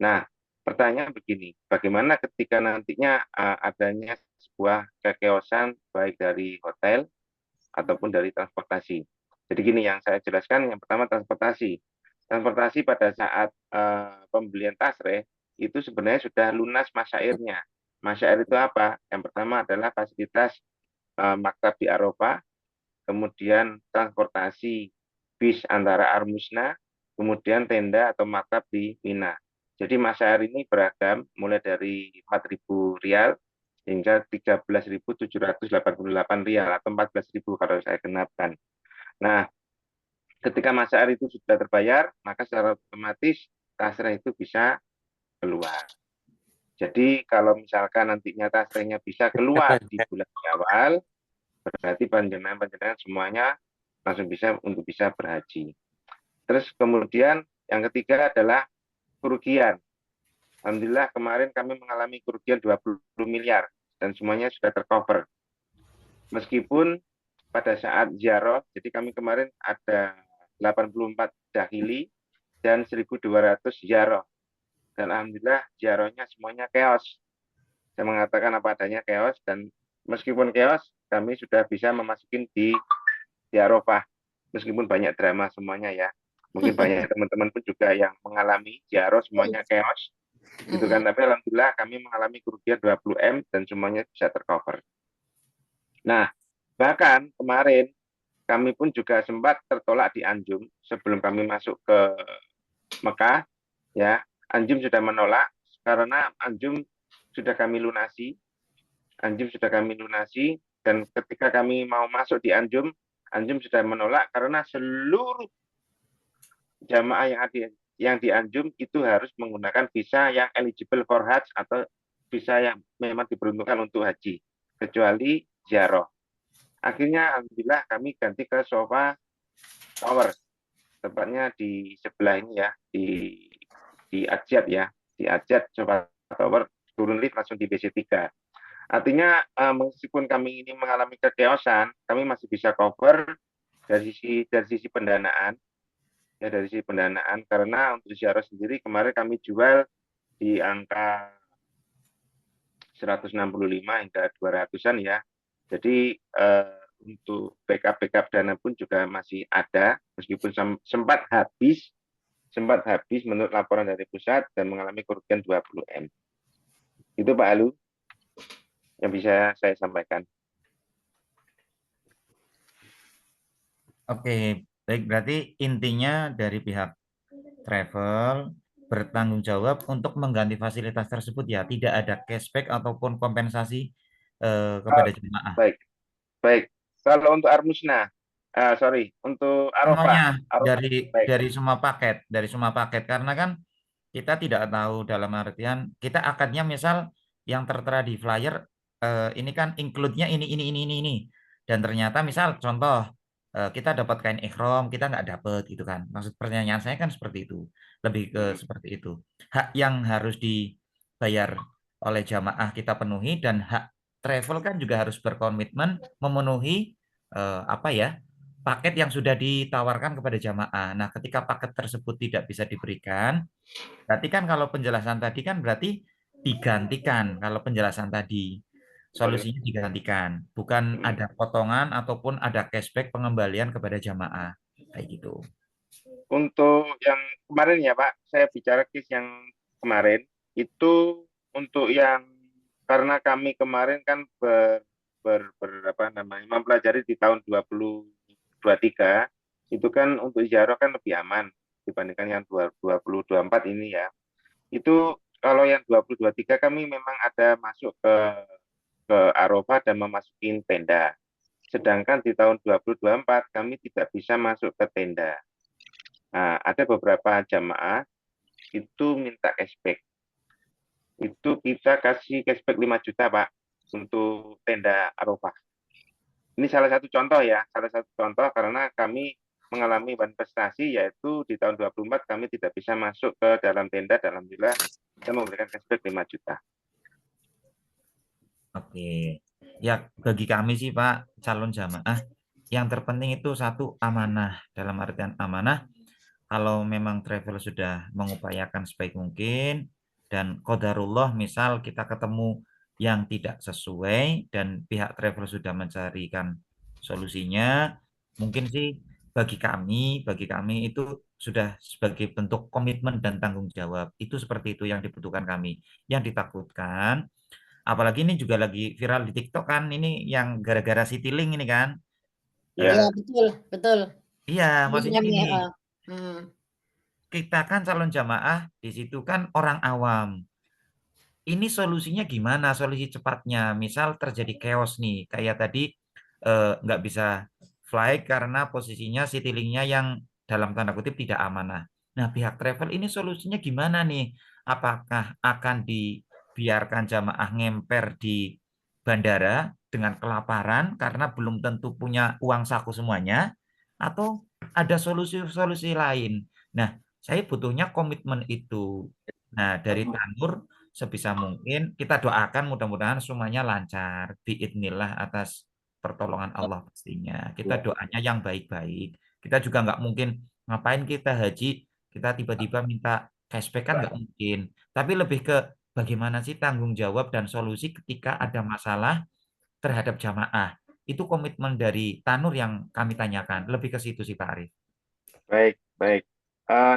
Nah, pertanyaan begini, bagaimana ketika nantinya adanya sebuah kekeosan baik dari hotel ataupun dari transportasi. Jadi gini yang saya jelaskan, yang pertama transportasi. Transportasi pada saat pembelian tasreh itu sebenarnya sudah lunas masyairnya. Masyair itu apa? Yang pertama adalah fasilitas maktab di Arafah, kemudian transportasi bis antara Armusna, kemudian tenda atau maktab di Mina. Jadi masyair ini beragam, mulai dari 4.000 rial hingga 13.788 rial atau 14.000 kalau saya genapkan. Nah, ketika masyair itu sudah terbayar, maka secara otomatis tasreh itu bisa keluar. Jadi kalau misalkan nantinya tasrehnya bisa keluar di bulan awal, berarti panjenengan semuanya langsung bisa untuk bisa berhaji. Terus kemudian yang ketiga adalah kerugian. Alhamdulillah kemarin kami mengalami kerugian 20 miliar dan semuanya sudah tercover. Meskipun pada saat ziarah, jadi kami kemarin ada 84 dahili dan 1.200 ziarah. Dan alhamdulillah ziarahnya semuanya chaos. Saya mengatakan apa adanya chaos, dan meskipun chaos, kami sudah bisa memasukin di Arafah. Meskipun banyak drama semuanya ya. Mungkin banyak teman-teman pun juga yang mengalami ziarah semuanya chaos. Gitu kan, tapi alhamdulillah kami mengalami kerugian 20 M dan semuanya bisa tercover. Nah, bahkan kemarin kami pun juga sempat tertolak di Anjum sebelum kami masuk ke Mekah ya. Anjum sudah menolak karena Anjum sudah kami lunasi. Anjum sudah kami lunasi, dan ketika kami mau masuk di Anjum, Anjum sudah menolak karena seluruh jamaah yang di Anjum itu harus menggunakan visa yang eligible for Hajj atau visa yang memang diperuntukkan untuk haji, kecuali ziarah. Akhirnya alhamdulillah kami ganti ke Sofa Tower, tepatnya di sebelah ini ya, di Ajat ya, di Ajat Sofa Tower, turun lift langsung di BC3. Artinya meskipun kami ini mengalami kekeosan, kami masih bisa cover dari sisi pendanaan. Ya, dari sisi pendanaan, karena untuk ziarah sendiri kemarin kami jual di angka 165 hingga 200-an ya. Jadi untuk backup dana pun juga masih ada, meskipun sempat habis menurut laporan dari pusat dan mengalami kerugian 20 M. Itu Pak Alu yang bisa saya sampaikan. Oke, baik, berarti intinya dari pihak travel bertanggung jawab untuk mengganti fasilitas tersebut ya, tidak ada cashback ataupun kompensasi kepada jemaah. Baik. Kalau untuk Armusna, untuk Arafah, dari semua paket, karena kan kita tidak tahu, dalam artian kita akadnya misal yang tertera di flyer ini kan include-nya ini, dan ternyata misal contoh kita dapat kain ihram, kita nggak dapat gitu kan. Maksud pertanyaan saya kan seperti itu, lebih ke seperti itu. Hak yang harus dibayar oleh jamaah kita penuhi, dan hak travel kan juga harus berkomitmen memenuhi paket yang sudah ditawarkan kepada jamaah. Nah, ketika paket tersebut tidak bisa diberikan, berarti kan kalau penjelasan tadi kan berarti digantikan kalau penjelasan tadi. solusinya digantikan, bukan ada potongan ataupun ada cashback pengembalian kepada jamaah kayak gitu. Untuk yang kemarin ya Pak, saya bicara case yang kemarin itu untuk yang karena kami kemarin kan apa namanya mempelajari di tahun 2023 itu kan untuk ijarah kan lebih aman dibandingkan yang 2024 ini ya. Itu kalau yang 2023 kami memang ada masuk ke Arafah dan memasukin tenda. Sedangkan di tahun 2024 kami tidak bisa masuk ke tenda. Nah, ada beberapa jamaah itu minta cashback. Itu kita kasih cashback 5 juta, Pak, untuk tenda Arafah. Ini salah satu contoh ya, salah satu contoh karena kami mengalami investasi yaitu di tahun 2024 kami tidak bisa masuk ke dalam tenda, dan alhamdulillah kita memberikan cashback 5 juta. Oke. Ya, bagi kami sih Pak, calon jamaah, yang terpenting itu satu amanah. Dalam artian amanah, kalau memang travel sudah mengupayakan sebaik mungkin, dan qadarullah misal kita ketemu yang tidak sesuai, dan pihak travel sudah mencarikan solusinya, mungkin sih bagi kami itu sudah sebagai bentuk komitmen dan tanggung jawab. Itu seperti itu yang dibutuhkan kami. Yang ditakutkan, apalagi ini juga lagi viral di TikTok kan, ini yang gara-gara Citylink ini kan. Ya. Iya, betul, betul. Iya, maksudnya Iya, gini, Hmm. kita kan calon jamaah di situ kan orang awam. Ini solusinya gimana? Solusi cepatnya, misal terjadi chaos nih, kayak tadi nggak bisa fly karena posisinya Citylink-nya yang dalam tanda kutip tidak amanah. Nah, pihak travel ini solusinya gimana nih? Apakah akan dibiarkan jamaah ngemper di bandara dengan kelaparan karena belum tentu punya uang saku semuanya, atau ada solusi-solusi lain? Nah, saya butuhnya komitmen itu. Nah, dari Tanur sebisa mungkin kita doakan mudah-mudahan semuanya lancar, biidnillah atas pertolongan Allah pastinya. Kita doanya yang baik-baik. Kita juga nggak mungkin ngapain kita haji, kita tiba-tiba minta cashback kan nggak mungkin. Tapi lebih ke bagaimana sih tanggung jawab dan solusi ketika ada masalah terhadap jamaah. Itu komitmen dari Tanur yang kami tanyakan. Lebih ke situ sih Pak Arif. Baik, baik.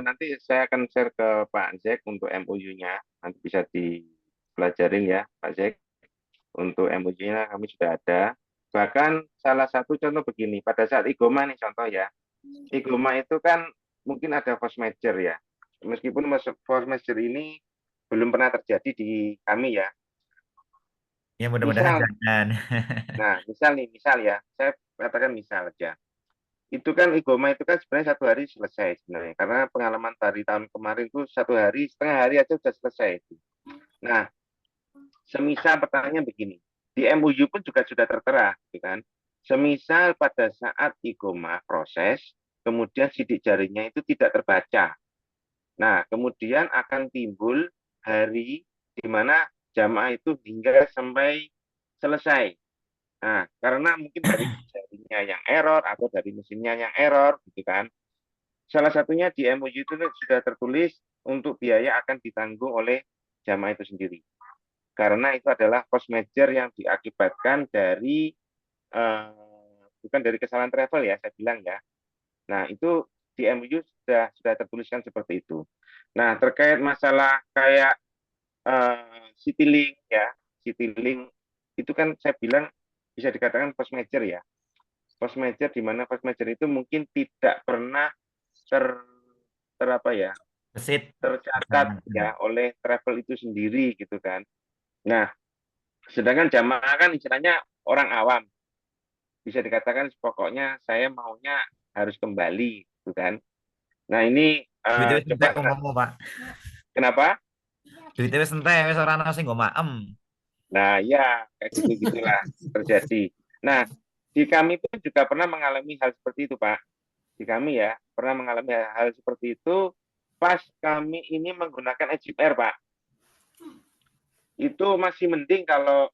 Nanti saya akan share ke Pak Zek untuk MOU-nya. Nanti bisa dipelajarin ya, Pak Zek. Untuk MOU-nya kami sudah ada. Bahkan salah satu contoh begini, pada saat IGOMA nih contoh ya. IGOMA itu kan mungkin ada force major ya. Meskipun force major ini belum pernah terjadi di kami ya. Ya mudah-mudahan Misal, jangan. nah misal ya, saya katakan misal aja. Itu kan IGOMA itu kan sebenarnya 1 hari selesai sebenarnya. Karena pengalaman dari tahun kemarin itu 1 hari, setengah hari aja sudah selesai itu. Nah, semisal pertanyaannya begini, di MOU pun juga sudah tertera, gitu kan? Semisal pada saat IGOMA proses, kemudian sidik jarinya itu tidak terbaca. Nah, kemudian akan timbul hari di mana jamaah itu hingga sampai selesai. Nah, karena mungkin dari jarinya yang error atau dari mesinnya yang error, gitu kan? Salah satunya di MOU itu sudah tertulis untuk biaya akan ditanggung oleh jamaah itu sendiri. Karena itu adalah force major yang diakibatkan dari bukan dari kesalahan travel ya, saya bilang ya. Nah, itu di MOU sudah tertuliskan seperti itu. Nah, terkait masalah kayak Citylink ya, Citylink itu kan saya bilang bisa dikatakan force major ya. Force major di mana force major itu mungkin tidak pernah tercatat ya oleh travel itu sendiri gitu kan. Nah, sedangkan jamaah kan istilahnya orang awam. Bisa dikatakan pokoknya saya maunya harus kembali gitu kan. Nah, ini coba Pak. Kenapa? Duitnya wis entek, wis ora ana sing nggo maem. Nah, ya kayak gitu-gitulah terjadi. Nah, di kami pun juga pernah mengalami hal seperti itu, Pak. Di kami ya, pernah mengalami hal seperti itu pas kami ini menggunakan Egypt Air, Pak. Itu masih mending kalau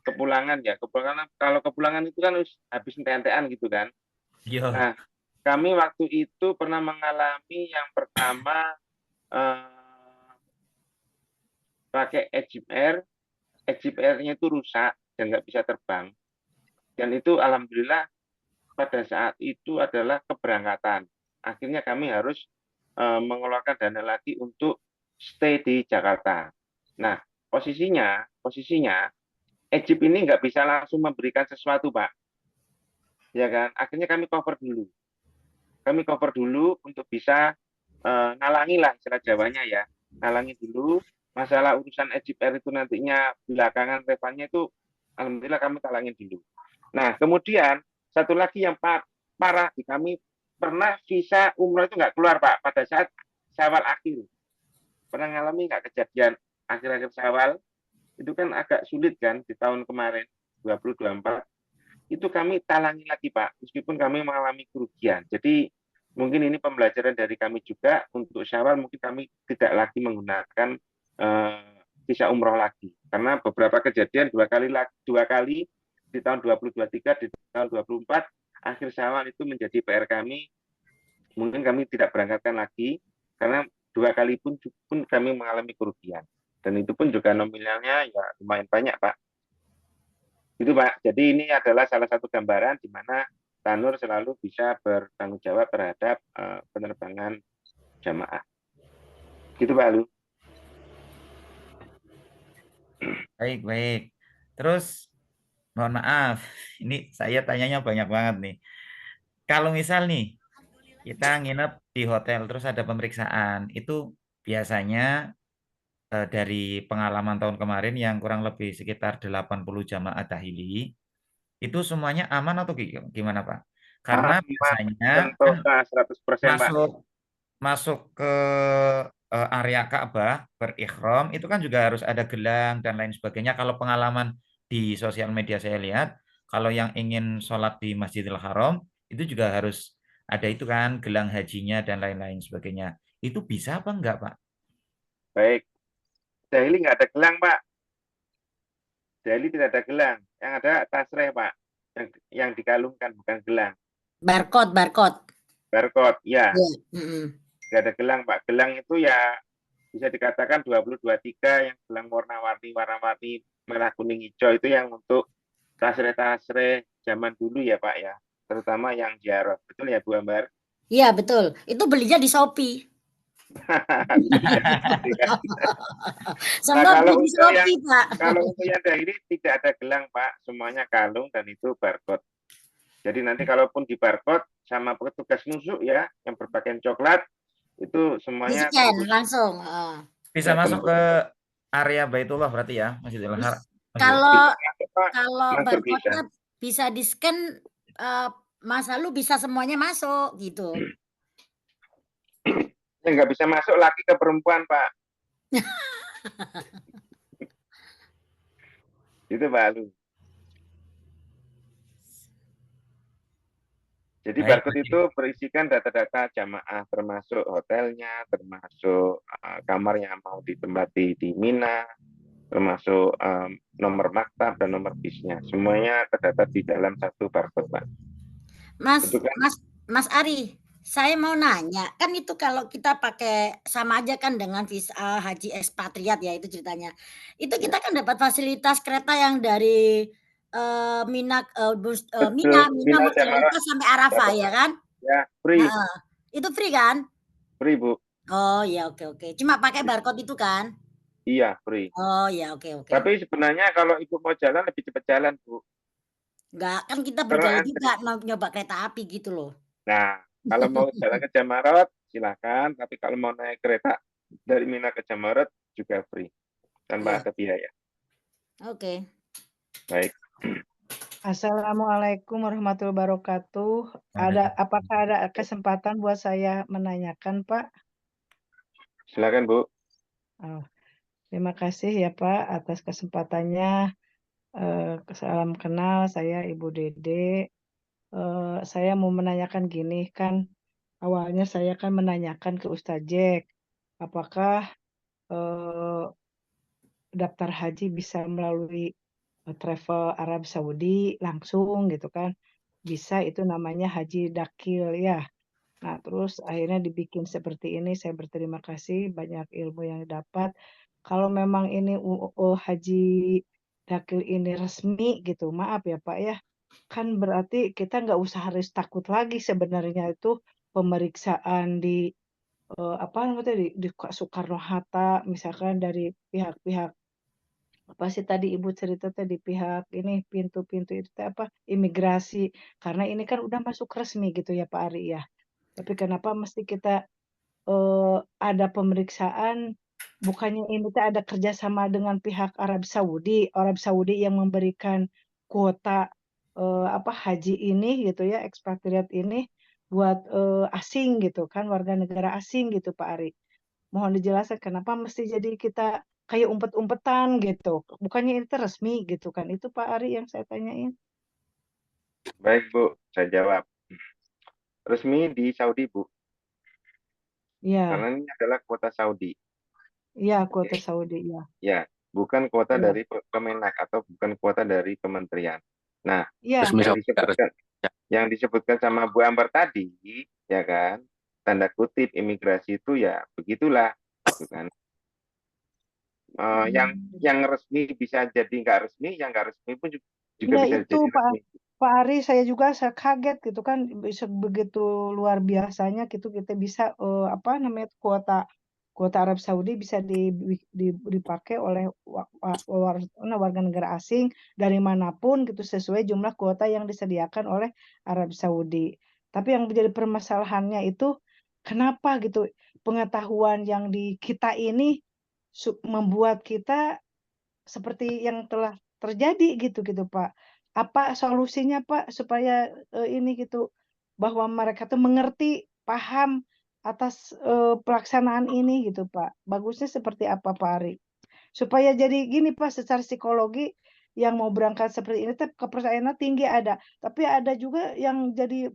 kepulangan ya. Kalau kepulangan itu kan habis entek-entekan gitu kan. Nah, kami waktu itu pernah mengalami yang pertama pakai Egypt Air EJPR-nya itu rusak dan nggak bisa terbang. Dan itu alhamdulillah pada saat itu adalah keberangkatan. Akhirnya kami harus mengeluarkan dana lagi untuk stay di Jakarta. Nah, posisinya Egypt ini nggak bisa langsung memberikan sesuatu, Pak. Ya kan? Akhirnya kami cover dulu. Kami cover dulu untuk bisa nalangi lah istilah Jawanya ya. Nalangi dulu masalah urusan Egypt Air itu nantinya belakangan refundnya itu alhamdulillah kami talangin dulu. Nah, kemudian satu lagi yang parah di kami pernah visa umroh itu nggak keluar, Pak, pada saat Syawal akhir. Pernah ngalami nggak kejadian akhir-akhir Syawal? Itu kan agak sulit kan di tahun kemarin 2024. Itu kami talangi lagi, Pak, meskipun kami mengalami kerugian. Jadi mungkin ini pembelajaran dari kami juga untuk Syawal mungkin kami tidak lagi menggunakan visa umroh lagi karena beberapa kejadian dua kali di tahun 2023 di tahun 2024 akhir Syawal itu menjadi PR kami. Mungkin kami tidak berangkatkan lagi karena dua kali pun kami mengalami kerugian dan itu pun juga nominalnya ya lumayan banyak, Pak. Itu, Pak. Jadi ini adalah salah satu gambaran di mana Tanur selalu bisa bertanggung jawab terhadap penerbangan jamaah. Gitu, Pak Lu. Baik, baik. Terus mohon maaf, ini saya tanyanya banyak banget nih. Kalau misal nih kita nginep di hotel terus ada pemeriksaan, itu biasanya dari pengalaman tahun kemarin yang kurang lebih sekitar 80 jamaah dahili, itu semuanya aman atau gimana, Pak? Karena biasanya Contoh kan 100%, Pak. masuk ke area Ka'bah berikhram itu kan juga harus ada gelang dan lain sebagainya. Kalau pengalaman di sosial media saya lihat, kalau yang ingin sholat di Masjidil Haram itu juga harus ada itu kan gelang hajinya dan lain-lain sebagainya. Itu bisa apa enggak, Pak? Baik. Dahili nggak ada gelang, Pak. Dahili tidak ada gelang. Yang ada tasreh, Pak. Yang dikalungkan, bukan gelang. Barcode. Barcode, ya. Yeah. Nggak ada gelang, Pak. Gelang itu ya bisa dikatakan 2023 yang gelang warna-warni merah, kuning, hijau itu yang untuk tasreh-tasreh zaman dulu ya, Pak ya. Terutama yang ziarah. Betul ya, Bu Ambar? Iya, betul. Itu belinya di Shopee. Semua beli di Shopee, Pak. Kalau untuk yang dahili tidak ada gelang, Pak. Semuanya kalung dan itu barcode. Jadi nanti kalaupun di barcode sama petugas nusuk ya, yang berpakaian coklat, itu semuanya Di-scan langsung. Bisa masuk ke area Baitullah berarti ya, Masjidil Haram. Kalau barcode-nya bisa di-scan, Mas Lalu bisa semuanya masuk gitu. Yang nggak bisa masuk laki ke perempuan, Pak. Itu, Pak Lu. Jadi barcode itu berisikan data-data jamaah, termasuk hotelnya, termasuk kamar yang mau ditempati di Mina, termasuk nomor maktab dan nomor bisnya. Semuanya terdata di dalam satu barcode, Pak. Mas Ari, saya mau nanya, kan itu kalau kita pakai sama aja kan dengan visa haji ekspatriat ya itu ceritanya. Itu kita kan dapat fasilitas kereta yang dari Mina Musdalifah sampai Arafah ya kan? Ya, free. Itu free kan? Free, Bu. Oh ya, oke. Cuma pakai barcode itu kan? Iya, free. Oh ya, oke. Tapi sebenarnya kalau Ibu mau jalan lebih cepat jalan, Bu. Enggak, kan kita bergaya juga nyoba kereta api gitu loh. Nah, kalau mau jalan ke Jamarat silahkan, tapi kalau mau naik kereta dari Mina ke Jamarat juga free, tanpa ada biaya. Oke. Baik. Assalamualaikum warahmatullahi wabarakatuh. Apakah ada kesempatan buat saya menanyakan, Pak? Silakan, Bu. Terima kasih ya, Pak, atas kesempatannya. Salam kenal, saya Ibu Dede. Saya mau menanyakan gini, kan awalnya saya kan menanyakan ke Ustadz Jack, apakah daftar haji bisa melalui travel Arab Saudi langsung gitu kan, bisa, itu namanya haji dakil ya. Nah terus akhirnya dibikin seperti ini, saya berterima kasih, banyak ilmu yang dapat. Kalau memang ini haji dakil ini resmi gitu. Maaf ya Pak ya. Kan berarti kita nggak usah harus takut lagi sebenarnya itu pemeriksaan di apa namanya di Soekarno-Hatta misalkan dari pihak-pihak apa sih tadi Ibu cerita tadi pihak ini pintu-pintu itu teh apa imigrasi karena ini kan udah masuk resmi gitu ya Pak Ari ya. Tapi kenapa mesti kita ada pemeriksaan bukannya ini teh ada kerjasama dengan pihak Arab Saudi yang memberikan kuota apa haji ini gitu ya ekspatriat ini buat asing gitu kan warga negara asing gitu Pak Ari. Mohon dijelaskan kenapa mesti jadi kita kayak umpet-umpetan gitu. Bukannya itu resmi gitu kan. Itu Pak Ari yang saya tanyain. Baik Bu, saya jawab. Resmi di Saudi Bu, Iya, karena ini adalah kuota Saudi. iya kuota Saudi ya. Ya, bukan kuota Iya. dari Kemenak atau bukan kuota dari kementerian. Nah, Iya, Resmi yang Saudi. disebutkan Ya. yang disebutkan sama Bu Ambar tadi, ya kan, tanda kutip imigrasi itu ya begitulah, gitu kan. Yang resmi bisa jadi nggak resmi, yang nggak resmi pun juga Iya bisa itu jadi resmi. Pak Ari saya kaget gitu kan bisa begitu luar biasanya gitu kita bisa apa namanya kuota Arab Saudi bisa dipakai oleh warga negara asing dari manapun gitu sesuai jumlah kuota yang disediakan oleh Arab Saudi. Tapi yang menjadi permasalahannya itu kenapa gitu pengetahuan yang di kita ini membuat kita seperti yang telah terjadi gitu Pak. Apa solusinya Pak supaya ini gitu bahwa mereka tuh mengerti, paham atas pelaksanaan ini gitu Pak. Bagusnya seperti apa Pak Ari? Supaya jadi gini Pak secara psikologi yang mau berangkat seperti ini tuh kepercayaannya tinggi ada, tapi ada juga yang jadi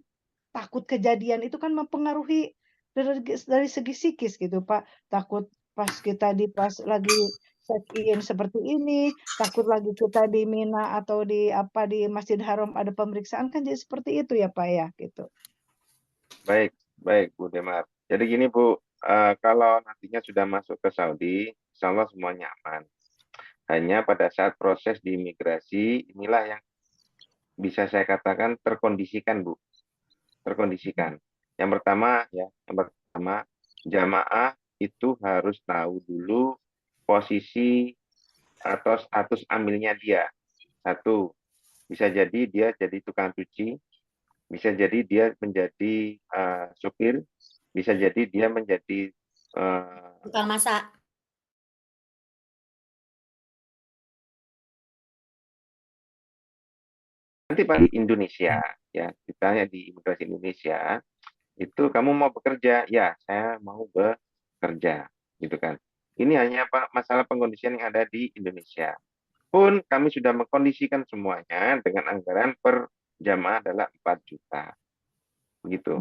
takut kejadian itu kan mempengaruhi dari segi psikis gitu Pak. Takut pas kita pas lagi check-in seperti ini, takut lagi kita di Mina atau di apa di Masjid Haram ada pemeriksaan kan jadi seperti itu ya Pak ya gitu. Baik, baik Bu Demar. Jadi gini Bu, kalau nantinya sudah masuk ke Saudi, insya Allah semuanya aman. Hanya pada saat proses di imigrasi, inilah yang bisa saya katakan terkondisikan Bu. Terkondisikan. Yang pertama jamaah itu harus tahu dulu posisi atau status amilnya dia. Satu, bisa jadi dia jadi tukang cuci, bisa jadi dia menjadi supir, bisa jadi dia menjadi Tukang masak. nanti Pak di Indonesia ya, ditanya di imigrasi Indonesia, itu kamu mau bekerja? Ya, saya mau bekerja, gitu kan. Ini hanya Pak masalah pengkondisian yang ada di Indonesia. Pun kami sudah mengkondisikan semuanya dengan anggaran per jamaah adalah 4 juta. Begitu.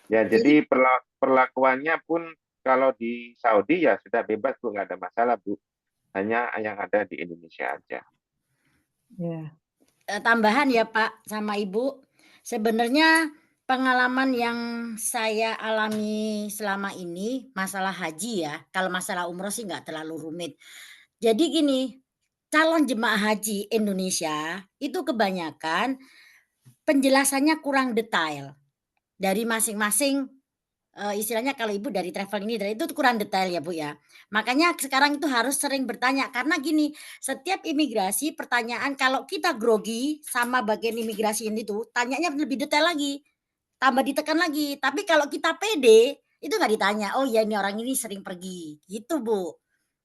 Ya, jadi perlakuannya pun kalau di Saudi ya sudah bebas Bu, nggak ada masalah Bu. Hanya yang ada di Indonesia aja. Ya. Tambahan ya Pak sama Ibu, sebenarnya pengalaman yang saya alami selama ini masalah haji ya, kalau masalah umroh sih nggak terlalu rumit. Jadi gini, calon jemaah haji Indonesia itu kebanyakan penjelasannya kurang detail dari masing-masing. Istilahnya kalau Ibu dari travel ini dari itu kurang detail ya Bu ya. Makanya sekarang itu harus sering bertanya karena gini, setiap imigrasi pertanyaan kalau kita grogi sama bagian imigrasi ini tuh tanyanya lebih detail lagi, tambah ditekan lagi. Tapi kalau kita pede itu nggak ditanya, "Oh ya ini orang ini sering pergi." Gitu Bu.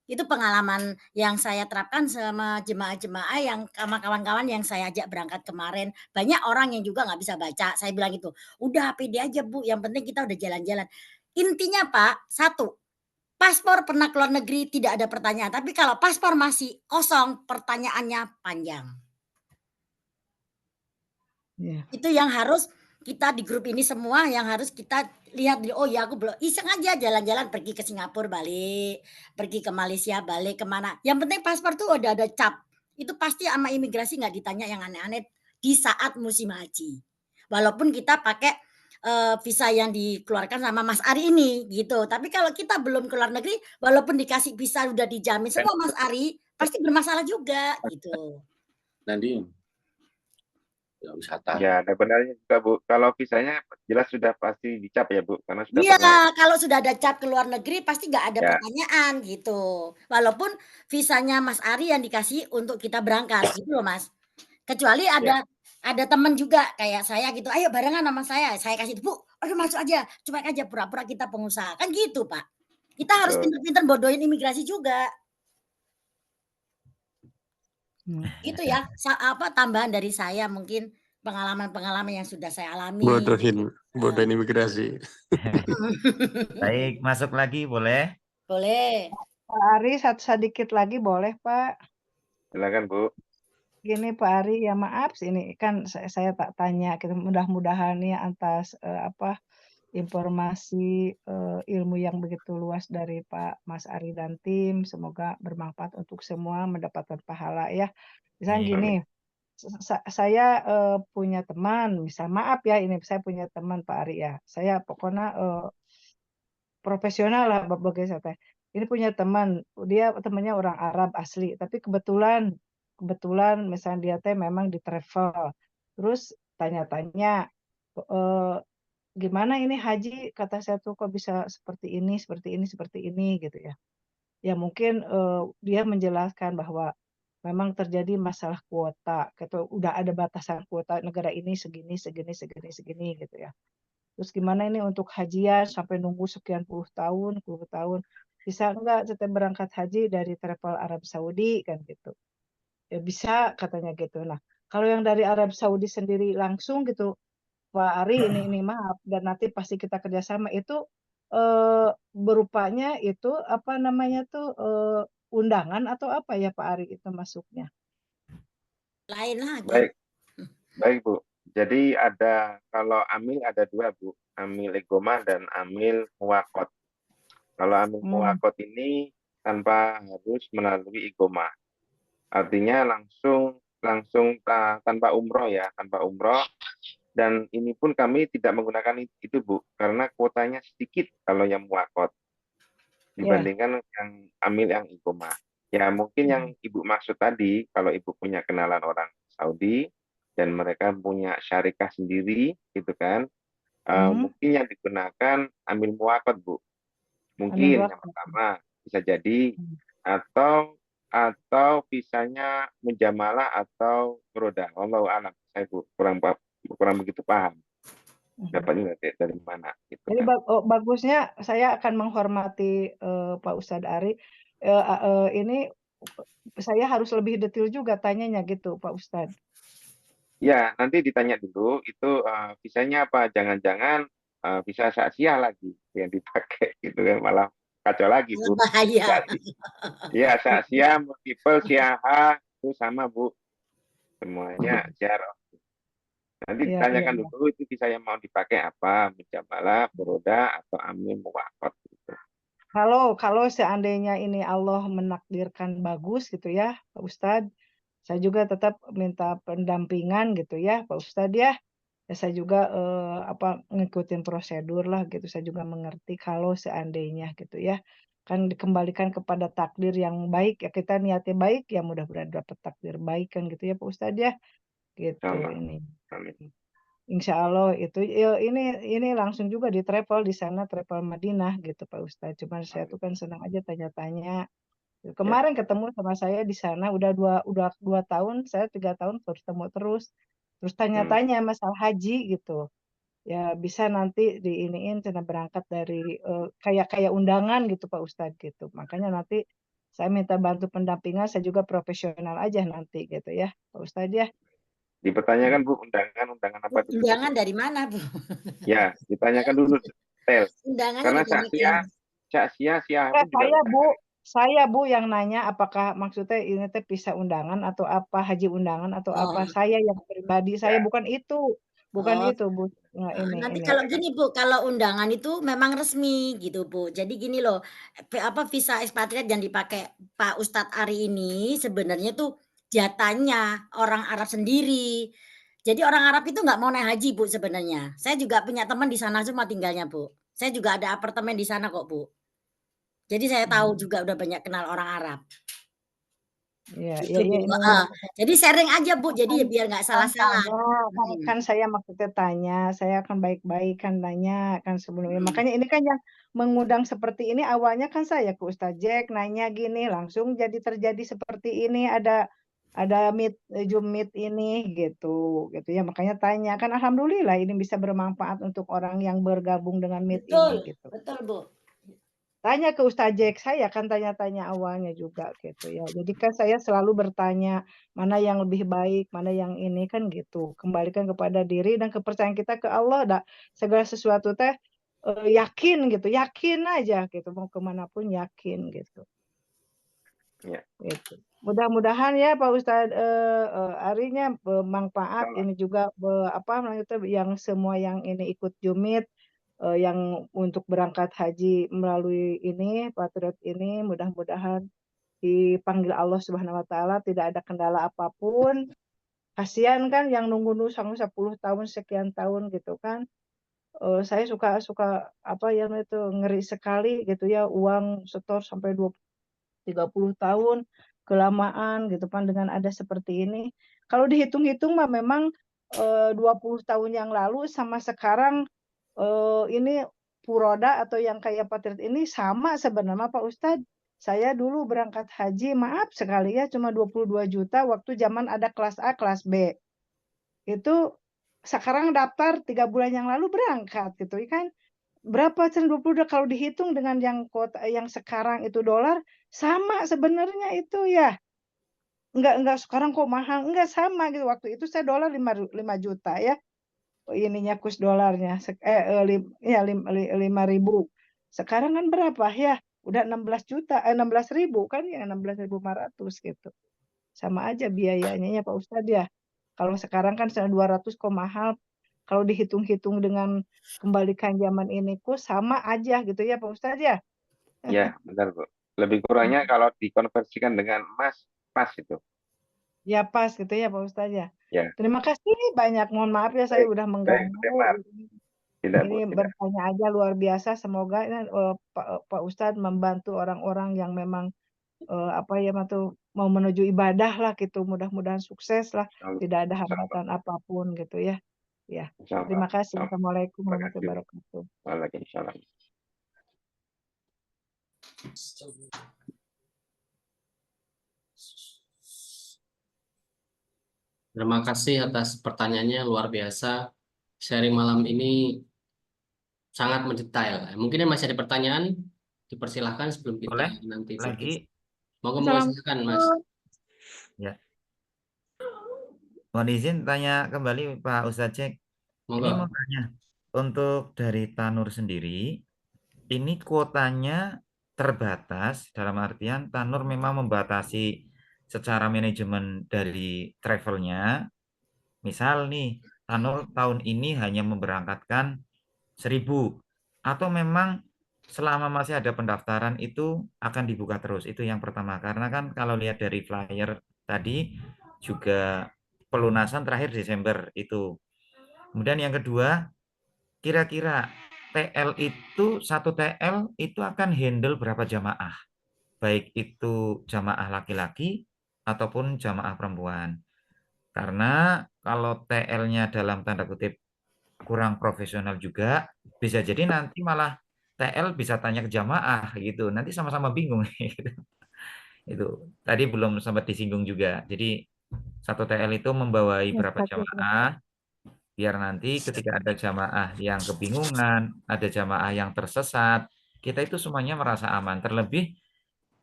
Itu pengalaman yang saya terapkan sama jemaah-jemaah yang sama kawan-kawan yang saya ajak berangkat kemarin. Banyak orang yang juga nggak bisa baca, saya bilang gitu, "Udah pede aja Bu, yang penting kita udah jalan-jalan." Intinya Pak, satu, paspor pernah ke luar negeri tidak ada pertanyaan, tapi kalau paspor masih kosong, pertanyaannya panjang. Iya. Itu yang harus kita di grup ini semua yang harus kita lihat, oh ya aku belum iseng aja jalan-jalan pergi ke Singapura balik, pergi ke Malaysia balik kemana. Yang penting paspor tuh udah ada cap. Itu pasti sama imigrasi nggak ditanya yang aneh-aneh di saat musim haji. Walaupun kita pakai visa yang dikeluarkan sama Mas Ari ini gitu. Tapi kalau kita belum ke luar negeri, walaupun dikasih visa udah dijamin semua Mas Ari, pasti bermasalah juga gitu. Nanti ya wisata. Ya, ada benarnya juga Bu. Kalau visanya jelas sudah pasti dicap ya Bu, karena sudah Iya, pernah. kalau sudah ada cap ke luar negeri pasti nggak ada Ya. pertanyaan gitu. Walaupun visanya Mas Ari yang dikasih untuk kita berangkat gitu loh Mas. Kecuali ada teman juga kayak saya gitu, ayo barengan sama saya kasih Bu, ayo masuk aja, cuek aja pura-pura kita pengusaha, kan gitu Pak. Kita harus Betul. pinter-pinter bodohin imigrasi juga. Gitu ya, tambahan dari saya mungkin pengalaman-pengalaman yang sudah saya alami. Bodohin imigrasi. Baik, masuk lagi boleh? Boleh. Pak Ari, sedikit lagi boleh Pak? Silakan Bu. Gini Pak Ari, ya maaf ini kan saya tak tanya, gitu. Mudah-mudahan ya atas informasi ilmu yang begitu luas dari Pak Mas Ari dan tim, semoga bermanfaat untuk semua, mendapatkan pahala ya. Misalnya Amin. gini, saya punya teman, maaf ya ini saya punya teman Pak Ari ya, saya pokoknya profesional lah bagi saya teh. Ini punya teman, dia temannya orang Arab asli, tapi kebetulan misalnya dia teh memang di travel. Terus tanya-tanya, gimana ini haji, kata saya tuh kok bisa seperti ini gitu ya. Ya mungkin dia menjelaskan bahwa memang terjadi masalah kuota, gitu. Udah ada batasan kuota negara ini segini gitu ya. Terus gimana ini untuk hajian sampai nunggu sekian puluh tahun. Bisa enggak kita berangkat haji dari travel Arab Saudi kan gitu. Ya bisa katanya gitu. Nah, kalau yang dari Arab Saudi sendiri langsung gitu, Pak Ari ini maaf dan nanti pasti kita kerjasama itu berupanya itu apa namanya tuh undangan atau apa ya Pak Ari itu masuknya? Lain lagi. Baik Bu. Jadi kalau amil ada dua Bu, amil igoma dan amil muwakot. Kalau amil muwakot ini tanpa harus melalui igoma. Artinya langsung tanpa umroh ya, tanpa umroh. Dan ini pun kami tidak menggunakan itu Bu, karena kuotanya sedikit kalau yang muwakot dibandingkan yang amil yang igoma. Ya mungkin yang Ibu maksud tadi, kalau Ibu punya kenalan orang Saudi dan mereka punya syarikah sendiri, gitu kan, mungkin yang digunakan amil muwakot Bu. Mungkin yang pertama bisa jadi, atau visanya mujamalah atau roda. Wallahu a'lam. Saya kurang begitu paham. Dapatnya dari mana? Gitu Jadi kan. bagusnya saya akan menghormati Pak Ustadz Ari. Ini saya harus lebih detail juga tanyanya gitu Pak Ustadz. Ya, nanti ditanya dulu itu visanya apa? Jangan-jangan visa Syaksiyah lagi yang dipakai gitu kan, malah kacau lagi Bu. Bahaya. Iya, Syaksiyah, multiple, Syaha itu sama Bu. Semuanya Syarah. Nanti ditanyakan dulu itu visa yang mau dipakai apa, mujamalah, furoda atau amil muwakot gitu. Kalau seandainya ini Allah menakdirkan bagus gitu ya Pak Ustadz, saya juga tetap minta pendampingan gitu ya Pak Ustadz ya. Ya saya juga ngikutin prosedur lah gitu. Saya juga mengerti kalau seandainya gitu ya. Kan dikembalikan kepada takdir yang baik ya, kita niatnya baik ya mudah-mudahan dapat takdir baik kan gitu ya Pak Ustadz ya. Gitu ini. Insya Allah itu ini langsung juga di travel di sana, travel Madinah gitu Pak Ustadz. Cuma saya tuh kan senang aja tanya-tanya. Kemarin ketemu sama saya di sana udah 2 tahun, saya 3 tahun ketemu terus tanya-tanya masalah haji gitu. Ya bisa nanti diiniin cina berangkat dari kayak undangan gitu Pak Ustadz gitu. Makanya nanti saya minta bantu pendampingan, saya juga profesional aja nanti gitu ya Pak Ustadz ya. Dipertanyakan Bu, undangan apa dulu? Undangan dari mana Bu? Ya, ditanyakan dulu detail. Undangannya Karena Syaksiyah pun juga saya Bu yang nanya apakah maksudnya ini teh bisa undangan atau apa, haji undangan atau apa. Saya yang pribadi, saya bukan itu Bu. Nah, Nanti ini. kalau gini Bu, kalau undangan itu memang resmi gitu Bu. Jadi gini loh, visa ekspatriat yang dipakai Pak Ustadz Ari ini sebenarnya tuh jatahnya orang Arab sendiri. Jadi orang Arab itu nggak mau naik haji Bu sebenarnya. Saya juga punya teman di sana semua tinggalnya Bu. Saya juga ada apartemen di sana kok Bu. Jadi saya tahu juga udah banyak kenal orang Arab. Ya, Gitu, Bu. ini Heeh. Jadi sharing aja, Bu. Jadi biar nggak salah-salah. kan saya maksudnya tanya, saya akan baik-baik kan nanya kan sebelumnya. Makanya ini kan yang mengundang seperti ini awalnya kan saya ke Ustadz Jack nanya gini langsung jadi terjadi seperti ini ada Zoom meet ini gitu ya makanya tanya kan alhamdulillah ini bisa bermanfaat untuk orang yang bergabung dengan meet ini gitu. Betul, Bu. Tanya ke Ustadz Jack, saya kan tanya-tanya awalnya juga gitu ya. Jadi kan saya selalu bertanya mana yang lebih baik, mana yang ini kan gitu. Kembalikan kepada diri dan kepercayaan kita ke Allah. Segala sesuatu teh yakin gitu, yakin aja gitu. Mau kemanapun yakin gitu. Ya. Gitu. Mudah-mudahan ya Pak Ustadz harinya bermanfaat. Ini juga apa namanya itu yang semua yang ini ikut Jumit. Yang untuk berangkat haji melalui ini Patriot ini mudah-mudahan dipanggil Allah Subhanahu wa taala tidak ada kendala apapun. Kasihan kan yang nunggu sampai 10 tahun sekian tahun gitu kan. Saya suka apa ya itu ngeri sekali gitu ya uang setor sampai 30 tahun kelamaan gitu kan dengan ada seperti ini. Kalau dihitung-hitung mah memang 20 tahun yang lalu sama sekarang ini Puroda atau yang kayak Patriot ini sama sebenarnya Pak Ustadz. Saya dulu berangkat haji, maaf sekali ya, cuma 22 juta waktu zaman ada kelas A, kelas B. Itu sekarang daftar 3 bulan yang lalu berangkat gitu kan. Berapa 20 kalau dihitung dengan yang sekarang itu dolar sama sebenarnya itu ya. Enggak sekarang kok mahal, enggak sama gitu. Waktu itu saya dolar 5 juta ya. Ininya kurs dolarnya 5.000. Sekarang kan berapa ya? Udah 16 juta, 16.000 kan ya 16.500 gitu. Sama aja biayanya ya Pak Ustadz ya. Kalau sekarang kan 200 kok mahal. Kalau dihitung-hitung dengan kembalikan zaman ini kok sama aja gitu ya Pak Ustadz ya. Ya, benar Bu. Lebih kurangnya kalau dikonversikan dengan emas pas itu. Ya pas gitu ya Pak Ustadz ya. Ya. Terima kasih banyak. Mohon maaf ya saya udah mengganggu. Tidak, Ini Bu, tidak. bertanya aja luar biasa. Semoga Pak Ustadz membantu orang-orang yang memang apa ya tuh mau menuju ibadah lah gitu. Mudah-mudahan sukses lah. Tidak ada hambatan apapun gitu ya. Ya. Terima kasih. Assalamualaikum warahmatullahi wabarakatuh. Waalaikumsalam. Terima kasih atas pertanyaannya, luar biasa. Sharing malam ini sangat mendetail. Mungkin masih ada pertanyaan, dipersilahkan sebelum kita Boleh? nanti Lagi. Mau silakan Mas. Ya. Mohon izin tanya kembali Pak Ustadz Cek. Ini mau tanya, untuk dari Tanur sendiri, ini kuotanya terbatas dalam artian Tanur memang membatasi secara manajemen dari travelnya. Misal nih, Tanur tahun ini hanya memberangkatkan 1.000 atau memang selama masih ada pendaftaran itu akan dibuka terus. Itu yang pertama. Karena kan kalau lihat dari flyer tadi juga pelunasan terakhir Desember itu. Kemudian yang kedua, kira-kira TL itu satu TL itu akan handle berapa jamaah? Baik itu jamaah laki-laki ataupun jamaah perempuan. Karena kalau TL-nya dalam tanda kutip kurang profesional juga, bisa jadi nanti malah TL bisa tanya ke jamaah gitu. Nanti sama-sama bingung. Itu tadi belum sempat disinggung juga. Jadi satu TL itu membawai berapa jamaah, biar nanti ketika ada jamaah yang kebingungan, ada jamaah yang tersesat, kita itu semuanya merasa aman. Terlebih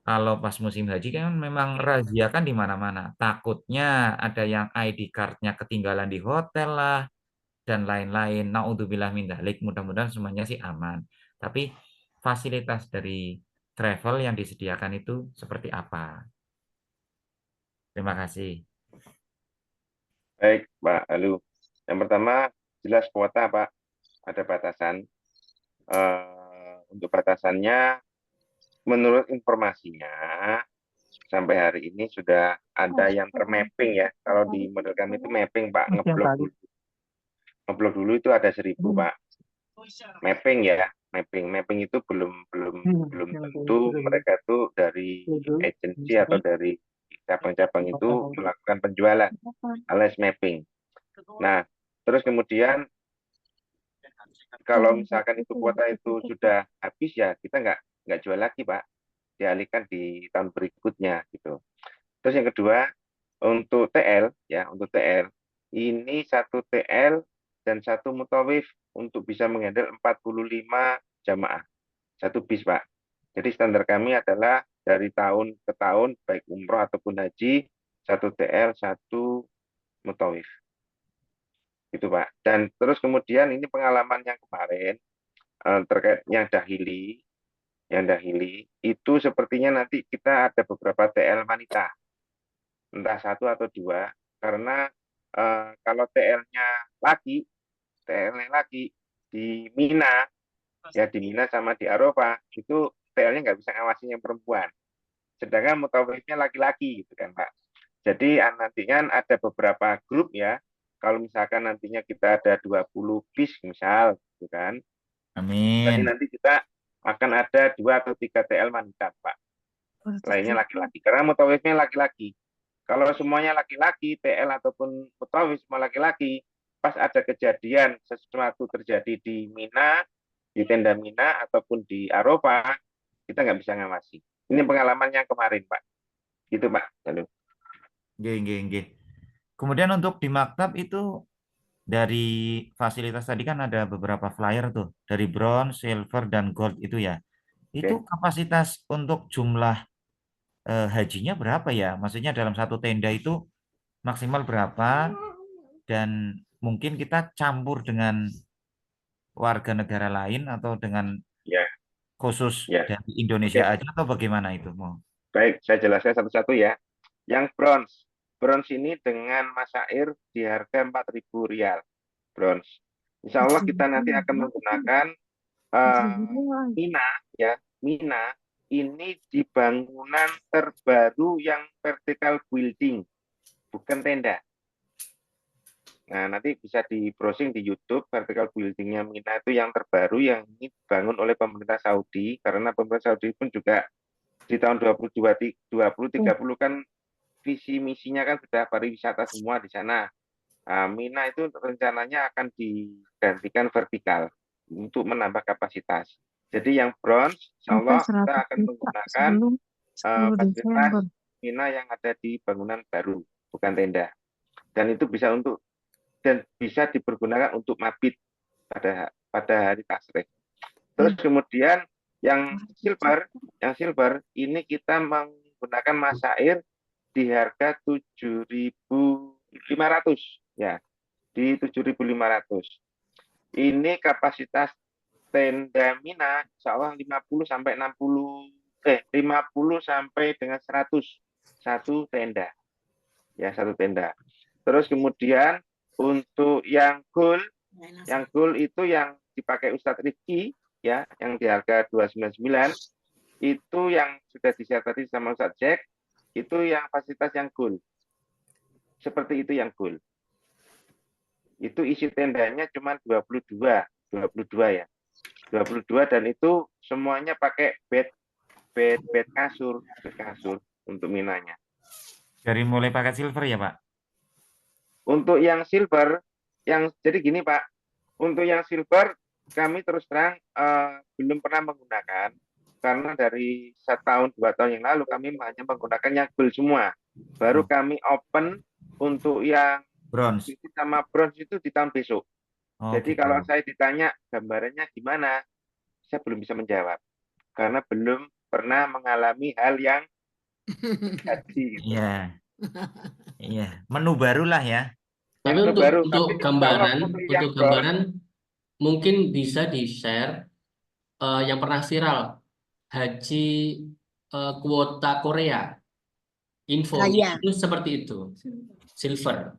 kalau pas musim haji kan memang razia kan di mana-mana. Takutnya ada yang ID card-nya ketinggalan di hotel lah, dan lain-lain. Naudzubillah min dzalik. Mudah-mudahan semuanya sih aman. Tapi fasilitas dari travel yang disediakan itu seperti apa? Terima kasih. Baik, Pak Alu. Yang pertama, jelas kuota, Pak. Ada batasan. Untuk batasannya, menurut informasinya, sampai hari ini sudah ada yang termapping ya. Kalau di model kami itu mapping, Pak. Ngeblok dulu. Ngeblok dulu itu ada 1.000, Pak. Mapping ya. Mapping itu belum tentu mereka itu dari agensi atau dari cabang-cabang itu melakukan penjualan alias mapping. Nah, terus kemudian kalau misalkan itu kuota itu sudah habis ya kita nggak jual lagi Pak, dialihkan di tahun berikutnya gitu. Terus yang kedua untuk TL ya, untuk TL ini 1 TL dan 1 mutawif untuk bisa menghandle 45 jamaah 1 bis Pak. Jadi standar kami adalah dari tahun ke tahun baik umroh ataupun haji 1 TL 1 mutawif. Gitu Pak. Dan terus kemudian ini pengalaman yang kemarin terkait yang dahili itu sepertinya nanti kita ada beberapa TL wanita, entah 1 atau 2, karena kalau TL-nya laki di Mina ya, di Mina sama di Arafah itu TL-nya nggak bisa ngawasin yang perempuan, sedangkan mutawifnya laki-laki gitu kan Pak. Jadi nantinya ada beberapa grup ya, kalau misalkan nantinya kita ada 20 bis misal gitu kan. Amin. Jadi nanti kita akan ada 2 atau 3 TL wanita Pak, lainnya laki-laki karena mutawifnya laki-laki. Kalau semuanya laki-laki, TL ataupun mutawif semua laki-laki, pas ada kejadian sesuatu terjadi di Mina, di tenda Mina ataupun di Arafah, kita nggak bisa ngawasi. Ini pengalaman yang kemarin Pak, gitu Pak. Lalu. Nggih. Kemudian untuk di maktab itu dari fasilitas tadi kan ada beberapa flyer tuh, dari bronze, silver, dan gold itu ya. Itu kapasitas untuk jumlah hajinya berapa ya? Maksudnya dalam satu tenda itu maksimal berapa? Dan mungkin kita campur dengan warga negara lain atau dengan khusus dari Indonesia aja atau bagaimana itu? Baik, saya jelaskan satu-satu ya. Yang bronze ini dengan masyair di harga 4.000 rial. Bronze. Insya Allah kita nanti akan menggunakan Mina ya. Mina ini di bangunan terbaru yang vertical building, bukan tenda. Nah, nanti bisa di browsing di YouTube, vertical buildingnya Mina itu yang terbaru yang ini dibangun oleh pemerintah Saudi, karena pemerintah Saudi pun juga di tahun 2030 kan visi misinya kan sudah pariwisata semua di sana. Nah, Mina itu rencananya akan digantikan vertikal untuk menambah kapasitas. Jadi yang bronze, insya Allah kita akan menggunakan fasilitas Mina yang ada di bangunan baru, bukan tenda. Dan itu bisa dipergunakan untuk mabit pada hari tasrik. Terus kemudian yang silver ini kita menggunakan masyair di harga 7.500 ya, di 7.500. Ini kapasitas tenda Mina insya Allah 50 sampai dengan 100 satu tenda. Ya, satu tenda. Terus kemudian untuk yang gold itu yang dipakai Ustadz Rifki ya, yang di harga 299 itu yang sudah di-share tadi sama Ustadz Jack, itu yang fasilitas yang gold. Seperti itu yang gold. Itu isi tendanya cuma 22 ya. 22 dan itu semuanya pakai bed kasur untuk Minanya. Dari mulai pakai silver ya, Pak? Untuk yang silver, jadi gini Pak, untuk yang silver kami terus terang belum pernah menggunakan, karena dari 1 tahun 2 tahun yang lalu kami hanya menggunakan yang gold semua. Baru kami open untuk yang bronze sama bronze itu di tahun besok. Jadi gitu. kalau saya ditanya gambarannya gimana, saya belum bisa menjawab karena belum pernah mengalami hal yang jadi. Gitu. Iya, menu barulah ya. Tapi untuk gambaran mungkin bisa di-share yang pernah viral haji kuota Korea. Info itu seperti itu. Silver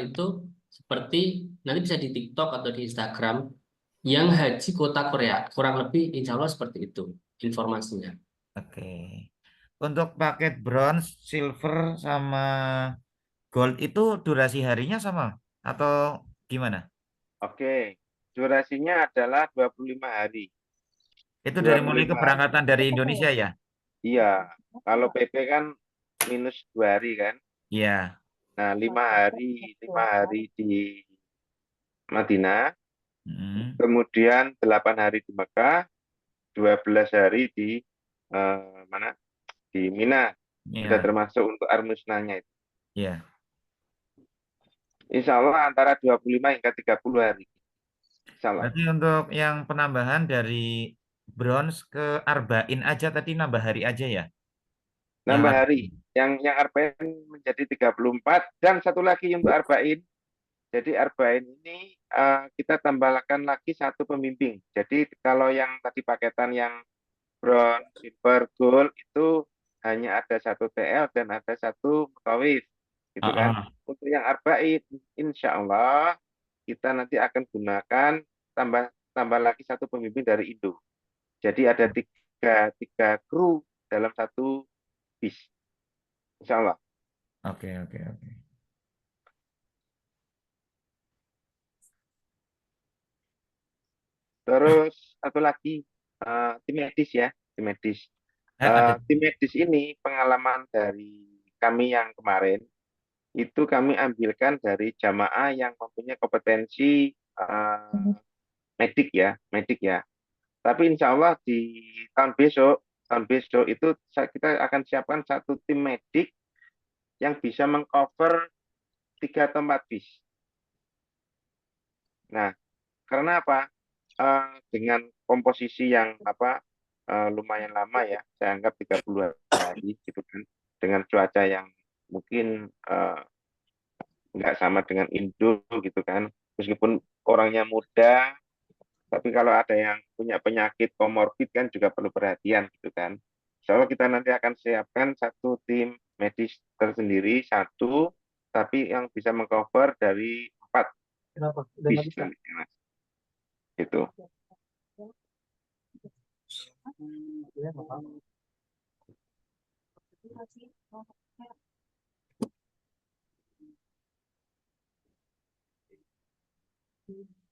itu seperti nanti bisa di TikTok atau di Instagram yang haji kuota Korea, kurang lebih insya Allah seperti itu informasinya. Oke. Untuk paket bronze, silver sama gold itu durasi harinya sama atau gimana? Oke, durasinya adalah 25 hari. Itu dari mulai keberangkatan dari Indonesia ya? Iya, kalau PP kan minus 2 hari kan. Iya. Nah, 5 hari di Madinah, kemudian 8 hari di Mekah, 12 hari di mana? Di Mina. Sudah Iya. termasuk untuk armusnanya itu. Iya. Insya Allah antara 25 hingga 30 hari. Insya Allah. Berarti untuk yang penambahan dari bronze ke arba'in aja tadi nambah hari aja ya? Nambah Yang hari. Yang arba'in menjadi 34 dan satu lagi untuk arba'in. Jadi arba'in ini kita tambahkan lagi satu pembimbing. Jadi kalau yang tadi paketan yang bronze, silver, gold itu hanya ada satu TL dan ada satu mutawif, gitu kan. Untuk yang arba'in, insya Allah kita nanti akan gunakan tambah lagi satu pembimbing dari Indo. Jadi ada tiga kru dalam satu bis, insya Allah. Oke. Terus satu lagi tim medis ya, tim medis. Tim medis ini pengalaman dari kami yang kemarin itu kami ambilkan dari jamaah yang mempunyai kompetensi medik ya. Tapi insya Allah di tahun besok itu kita akan siapkan satu tim medik yang bisa mengcover 3 atau 4 bis. Nah, karena apa? Dengan komposisi yang lumayan lama ya, saya anggap 30 hari gitu kan, dengan cuaca yang mungkin nggak sama dengan Indo gitu kan, meskipun orangnya muda, tapi kalau ada yang punya penyakit komorbid kan juga perlu perhatian gitu kan. Insya Allah kita nanti akan siapkan satu tim medis tersendiri, tapi yang bisa mengcover dari 4 bis nantinya, Mas. Gitu.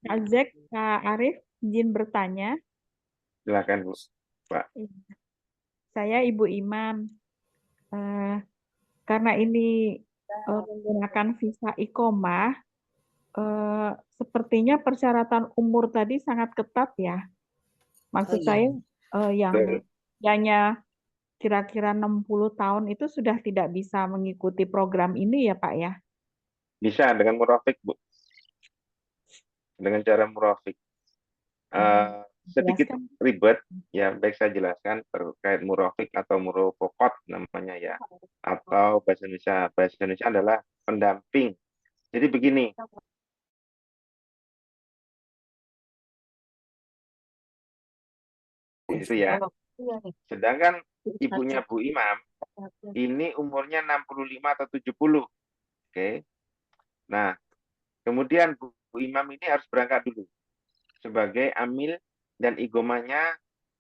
Azek, Kak Arif, izin bertanya. Silakan, Bu. Pak. Saya Ibu Imam. Karena ini menggunakan visa iqomah, sepertinya persyaratan umur tadi sangat ketat ya. Maksud saya yang usianya kira-kira 60 tahun itu sudah tidak bisa mengikuti program ini ya Pak ya? Bisa dengan murafik, Bu. Dengan cara murafik. Sedikit ribet, ya baik saya jelaskan terkait murafik atau murofokot namanya ya. Atau bahasa Indonesia adalah pendamping. Jadi begini, itu ya. Sedangkan ibunya Bu Imam ini umurnya 65 atau 70. Oke. Nah, kemudian Bu Imam ini harus berangkat dulu sebagai amil dan igomanya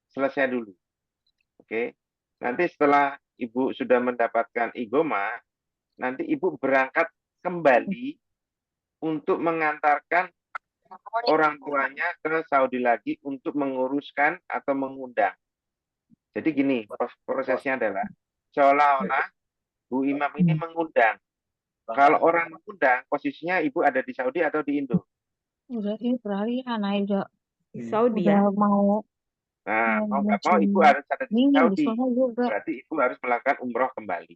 selesai dulu. Oke. Nanti setelah Ibu sudah mendapatkan igoma, nanti Ibu berangkat kembali untuk mengantarkan orang tuanya ke Saudi lagi untuk menguruskan atau mengundang. Jadi gini, prosesnya adalah seolah-olah Bu Imam ini mengundang. Kalau orang mengundang, posisinya Ibu ada di Saudi atau di Indo? Udah ini peralihan aja. Saudi ya. Mau Nah, mau nggak mau Ibu harus ada di Saudi. Berarti Ibu harus melakukan umroh kembali.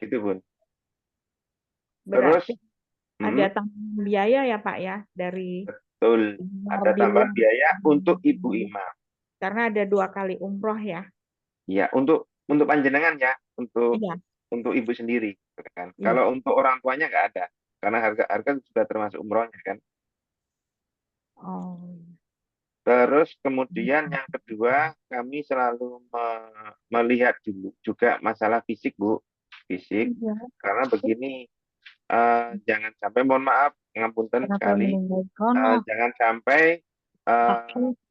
Gitu, Bun. Terus ada tambahan biaya ya Pak ya dari betul, ada tambahan biaya untuk Ibu Imam. Karena ada 2 kali umroh ya. Iya, untuk panjenengan ya, untuk Ibu sendiri kan. Kalau untuk orang tuanya nggak ada, karena harga sudah termasuk umrohnya kan. Terus kemudian yang kedua, kami selalu melihat dulu juga masalah fisik, Bu. Fisik, karena begini, jangan sampai, mohon maaf, ngapunten sekali, jangan sampai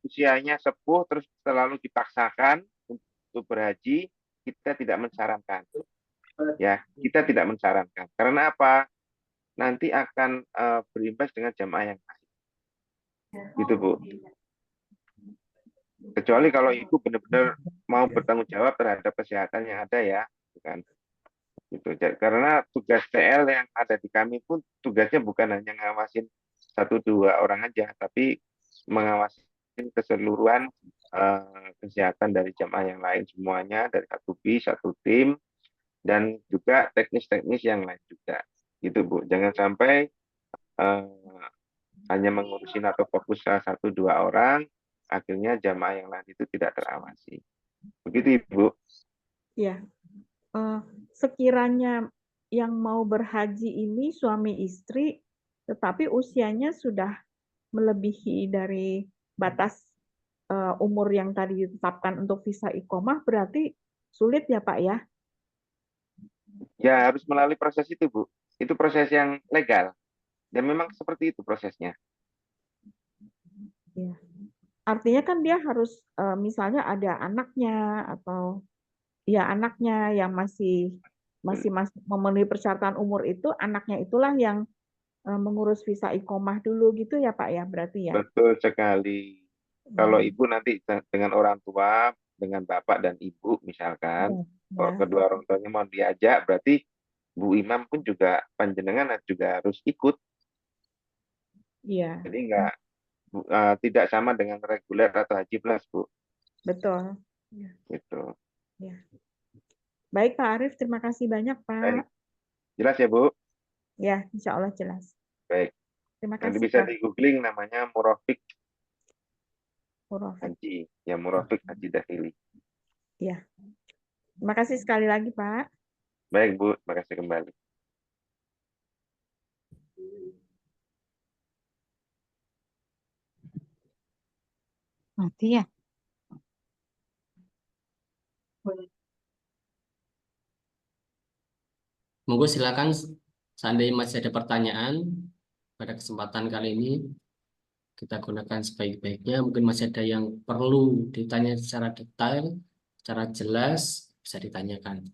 usianya sepuh terus selalu dipaksakan untuk berhaji, kita tidak mensarankan. Ya, kita tidak mensarankan. Karena apa? Nanti akan berimbas dengan jamaah yang lain. Gitu, Bu. Kecuali kalau Ibu benar-benar mau bertanggung jawab terhadap kesehatan yang ada ya, kan. Gitu. Karena tugas TL yang ada di kami pun tugasnya bukan hanya ngawasin 1-2 orang aja, tapi mengawasin keseluruhan kesehatan dari jamaah yang lain semuanya, dari satu bis, satu tim, dan juga teknis-teknis yang lain juga. Gitu Bu, jangan sampai hanya mengurusin atau fokus salah 1-2 orang, akhirnya jamaah yang lain itu tidak terawasi. Begitu Ibu. Ya, sekiranya yang mau berhaji ini suami istri, tetapi usianya sudah melebihi dari batas umur yang tadi ditetapkan untuk visa iqomah, berarti sulit ya Pak ya? Ya harus melalui proses itu Bu. Itu proses yang legal. Dan memang seperti itu prosesnya. Ya. Artinya kan dia harus misalnya ada anaknya atau ya anaknya yang masih memenuhi persyaratan umur itu, anaknya itulah yang mengurus visa iqomah dulu gitu ya Pak ya, berarti ya? Betul sekali. Kalau ibu nanti dengan orang tua, dengan bapak dan ibu misalkan, kalau kedua orang tuanya mau diajak, berarti Bu Imam pun juga panjenengan juga harus ikut. Iya. Jadi tidak sama dengan reguler atau haji plus Bu. Betul. Ya. Gitu. Ya. Baik Pak Arief, terima kasih banyak Pak. Baik. Jelas ya Bu? Ya, insya Allah jelas. Baik. Terima Nanti kasih bisa Pak. di googling namanya Murofik Murofik. Haji. Ya Murofik Haji Dakhili. Ya. Terima kasih sekali lagi Pak. Baik Bu, terima kasih kembali. Mati ya? Monggo silakan seandainya masih ada pertanyaan pada kesempatan kali ini kita gunakan sebaik-baiknya. Mungkin masih ada yang perlu ditanya secara detail, secara jelas bisa ditanyakan.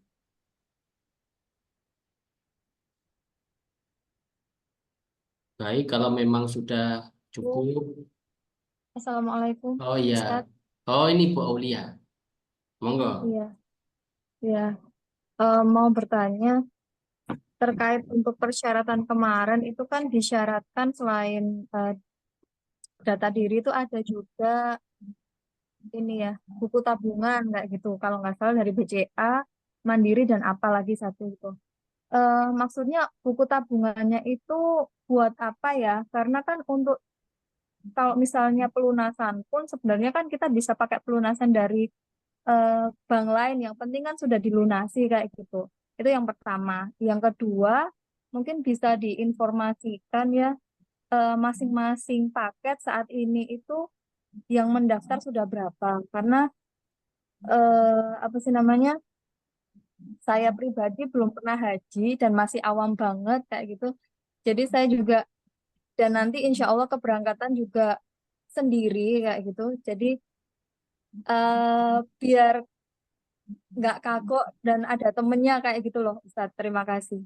Baik, kalau memang sudah cukup. Assalamualaikum, Oh iya. Ustadz. Oh ini Bu Aulia. Monggo. Iya, ya. Mau bertanya terkait untuk persyaratan kemarin itu kan disyaratkan selain data diri itu ada juga ini ya buku tabungan kayak gitu. Kalau nggak salah dari BCA, Mandiri dan apa lagi satu itu. Maksudnya buku tabungannya itu buat apa ya? Karena kan untuk kalau misalnya pelunasan pun sebenarnya kan kita bisa pakai pelunasan dari bank lain. Yang penting kan sudah dilunasi kayak gitu. Itu yang pertama. Yang kedua, mungkin bisa diinformasikan ya masing-masing paket saat ini itu yang mendaftar sudah berapa. Karena apa sih namanya? Saya pribadi belum pernah haji dan masih awam banget kayak gitu. Jadi saya juga dan nanti insya Allah keberangkatan juga sendiri kayak gitu. Jadi biar nggak kagok dan ada temennya kayak gitu loh Ustadz. Terima kasih.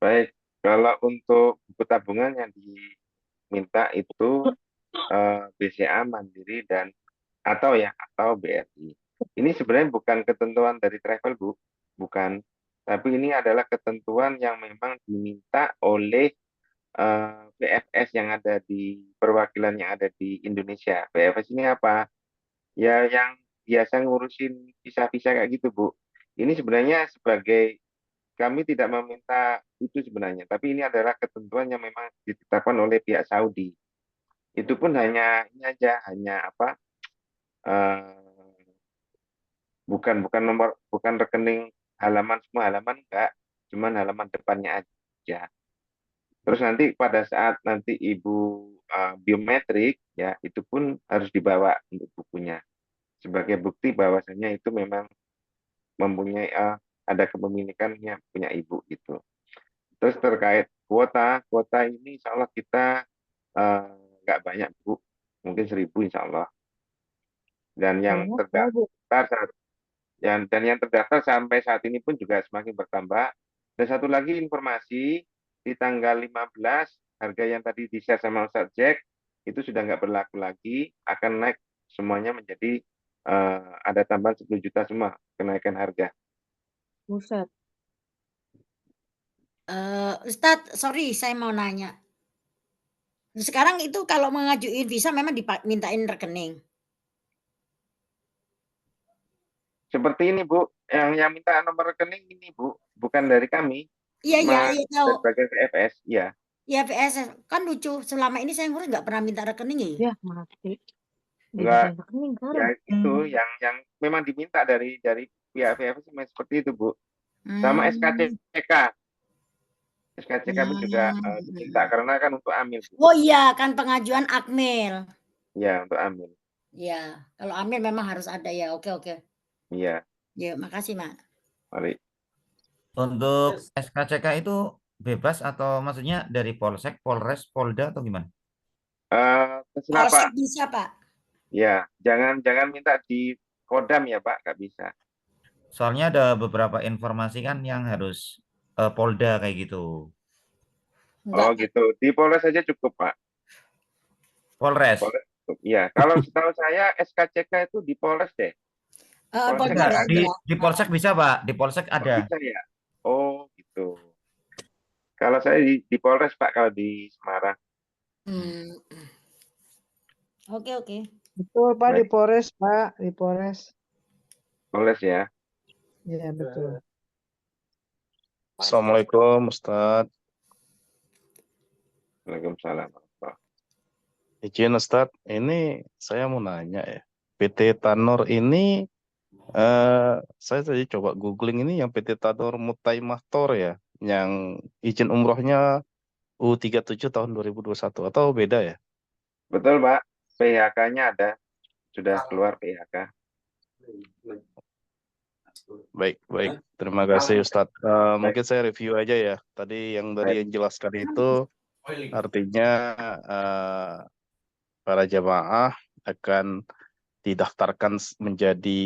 Baik, kalau untuk buku tabungan yang diminta itu BCA, Mandiri, dan atau BRI. Ini sebenarnya bukan ketentuan dari travel Bu, bukan. Tapi ini adalah ketentuan yang memang diminta oleh BFS yang ada di perwakilan yang ada di Indonesia. BFS ini apa? Ya yang biasa ngurusin visa-visa kayak gitu Bu. Ini sebenarnya sebagai kami tidak meminta itu sebenarnya, tapi ini adalah ketentuan yang memang ditetapkan oleh pihak Saudi. Itu pun hanya ini aja, hanya apa? Bukan rekening halaman semua halaman enggak, cuman halaman depannya aja. Terus nanti pada saat nanti ibu biometrik ya itu pun harus dibawa untuk bukunya sebagai bukti bahwasannya itu memang mempunyai ada kepemilikannya punya ibu gitu. Terus terkait kuota ini insya Allah kita nggak banyak Bu, mungkin 1.000 insya Allah. Dan yang terdaftar yang terdaftar sampai saat ini pun juga semakin bertambah. Dan satu lagi informasi, di tanggal 15 harga yang tadi di-share sama Ustadz Jack itu sudah nggak berlaku lagi, akan naik semuanya menjadi ada tambahan 10 juta semua kenaikan harga. Buset. Ustadz, sorry saya mau nanya. Sekarang itu kalau mengajuin visa memang mintain rekening. Seperti ini Bu, yang minta nomor rekening ini Bu, bukan dari kami, Iya tahu. sebagai VFS, ya. Ya VSS kan lucu. Selama ini saya ngurus nggak pernah minta rekening ya. Ya mati. Enggak, Rekening kan? ya itu yang memang diminta dari pihak VFS memang seperti itu Bu. Sama SKCK. SKCK pun juga diminta karena kan untuk AMIL. Bu. Oh iya kan pengajuan Akmil. Ya, untuk AMIL. Ya, kalau AMIL memang harus ada ya. Oke. Iya. Ya, makasih, Mak. Mari. Untuk SKCK itu bebas atau maksudnya dari Polsek, Polres, Polda atau gimana? Terserah Pak. Polsek bisa, Pak. Ya, jangan minta di Kodam ya Pak, nggak bisa. Soalnya ada beberapa informasi kan yang harus Polda kayak gitu. Oh gitu, di Polres saja cukup Pak. Polres. Iya, kalau setahu saya SKCK itu di Polres deh. Enggak, di Polsek bisa Pak, di Polsek ada. Bisa ya? Oh gitu. Kalau saya di Polres Pak, kalau di Semarang. Oke. Betul Pak, di Polres Pak, di Polres. Polres ya? Iya betul. Assalamualaikum Ustadz. Waalaikumsalam. Izin Ustadz, ini saya mau nanya ya. PT Tanor ini, saya tadi coba googling ini yang PT Tanor Mutai Mahtor ya, yang izin umrohnya U37 tahun 2021 atau beda ya? Betul Pak, PHK-nya ada, sudah keluar PHK. Baik. Terima kasih Ustadz. Mungkin saya review aja ya. Tadi yang dari yang jelaskan itu artinya para jamaah akan didaftarkan menjadi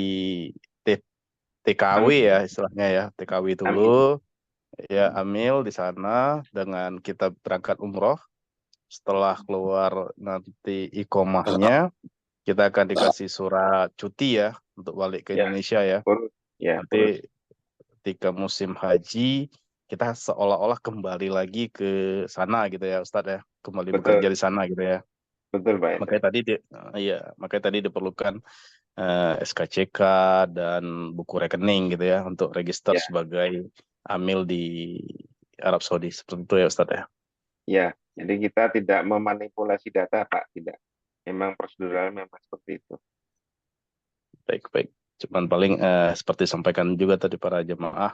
TKW ya istilahnya ya, TKW dulu, ya AMIL di sana dengan kita berangkat umroh. Setelah keluar nanti iqomahnya, kita akan dikasih surat cuti ya untuk balik ke Indonesia ya. Nanti ketika musim haji kita seolah-olah kembali lagi ke sana gitu ya Ustadz ya, kembali bekerja di sana gitu ya. Betul Pak. Makanya tadi diperlukan SKCK dan buku rekening gitu ya untuk register sebagai AMIL di Arab Saudi, seperti itu ya Ustadz ya. Ya, jadi kita tidak memanipulasi data Pak, tidak. Memang proseduralnya memang seperti itu. Baik. Cuman paling seperti sampaikan juga tadi para jemaah,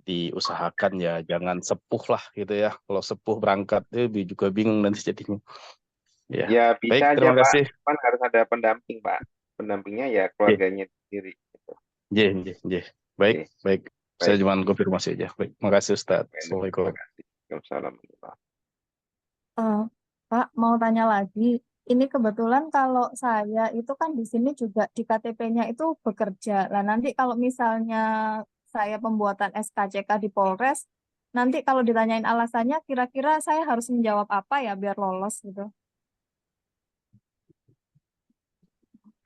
diusahakan ya jangan sepuh lah gitu ya. Kalau sepuh berangkat juga bingung nanti jadinya. Ya bisa baik, aja terima Pak, kasih. cuman harus ada pendamping Pak. Pendampingnya ya keluarganya sendiri. Gitu. Baik. Saya cuma konfirmasi aja. Baik, terima kasih Ustadz. Assalamualaikum. Waalaikumsalam. Pak, mau tanya lagi. Ini kebetulan kalau saya itu kan di sini juga di KTP-nya itu bekerja. Lah nanti kalau misalnya saya pembuatan SKCK di Polres, nanti kalau ditanyain alasannya, kira-kira saya harus menjawab apa ya biar lolos gitu?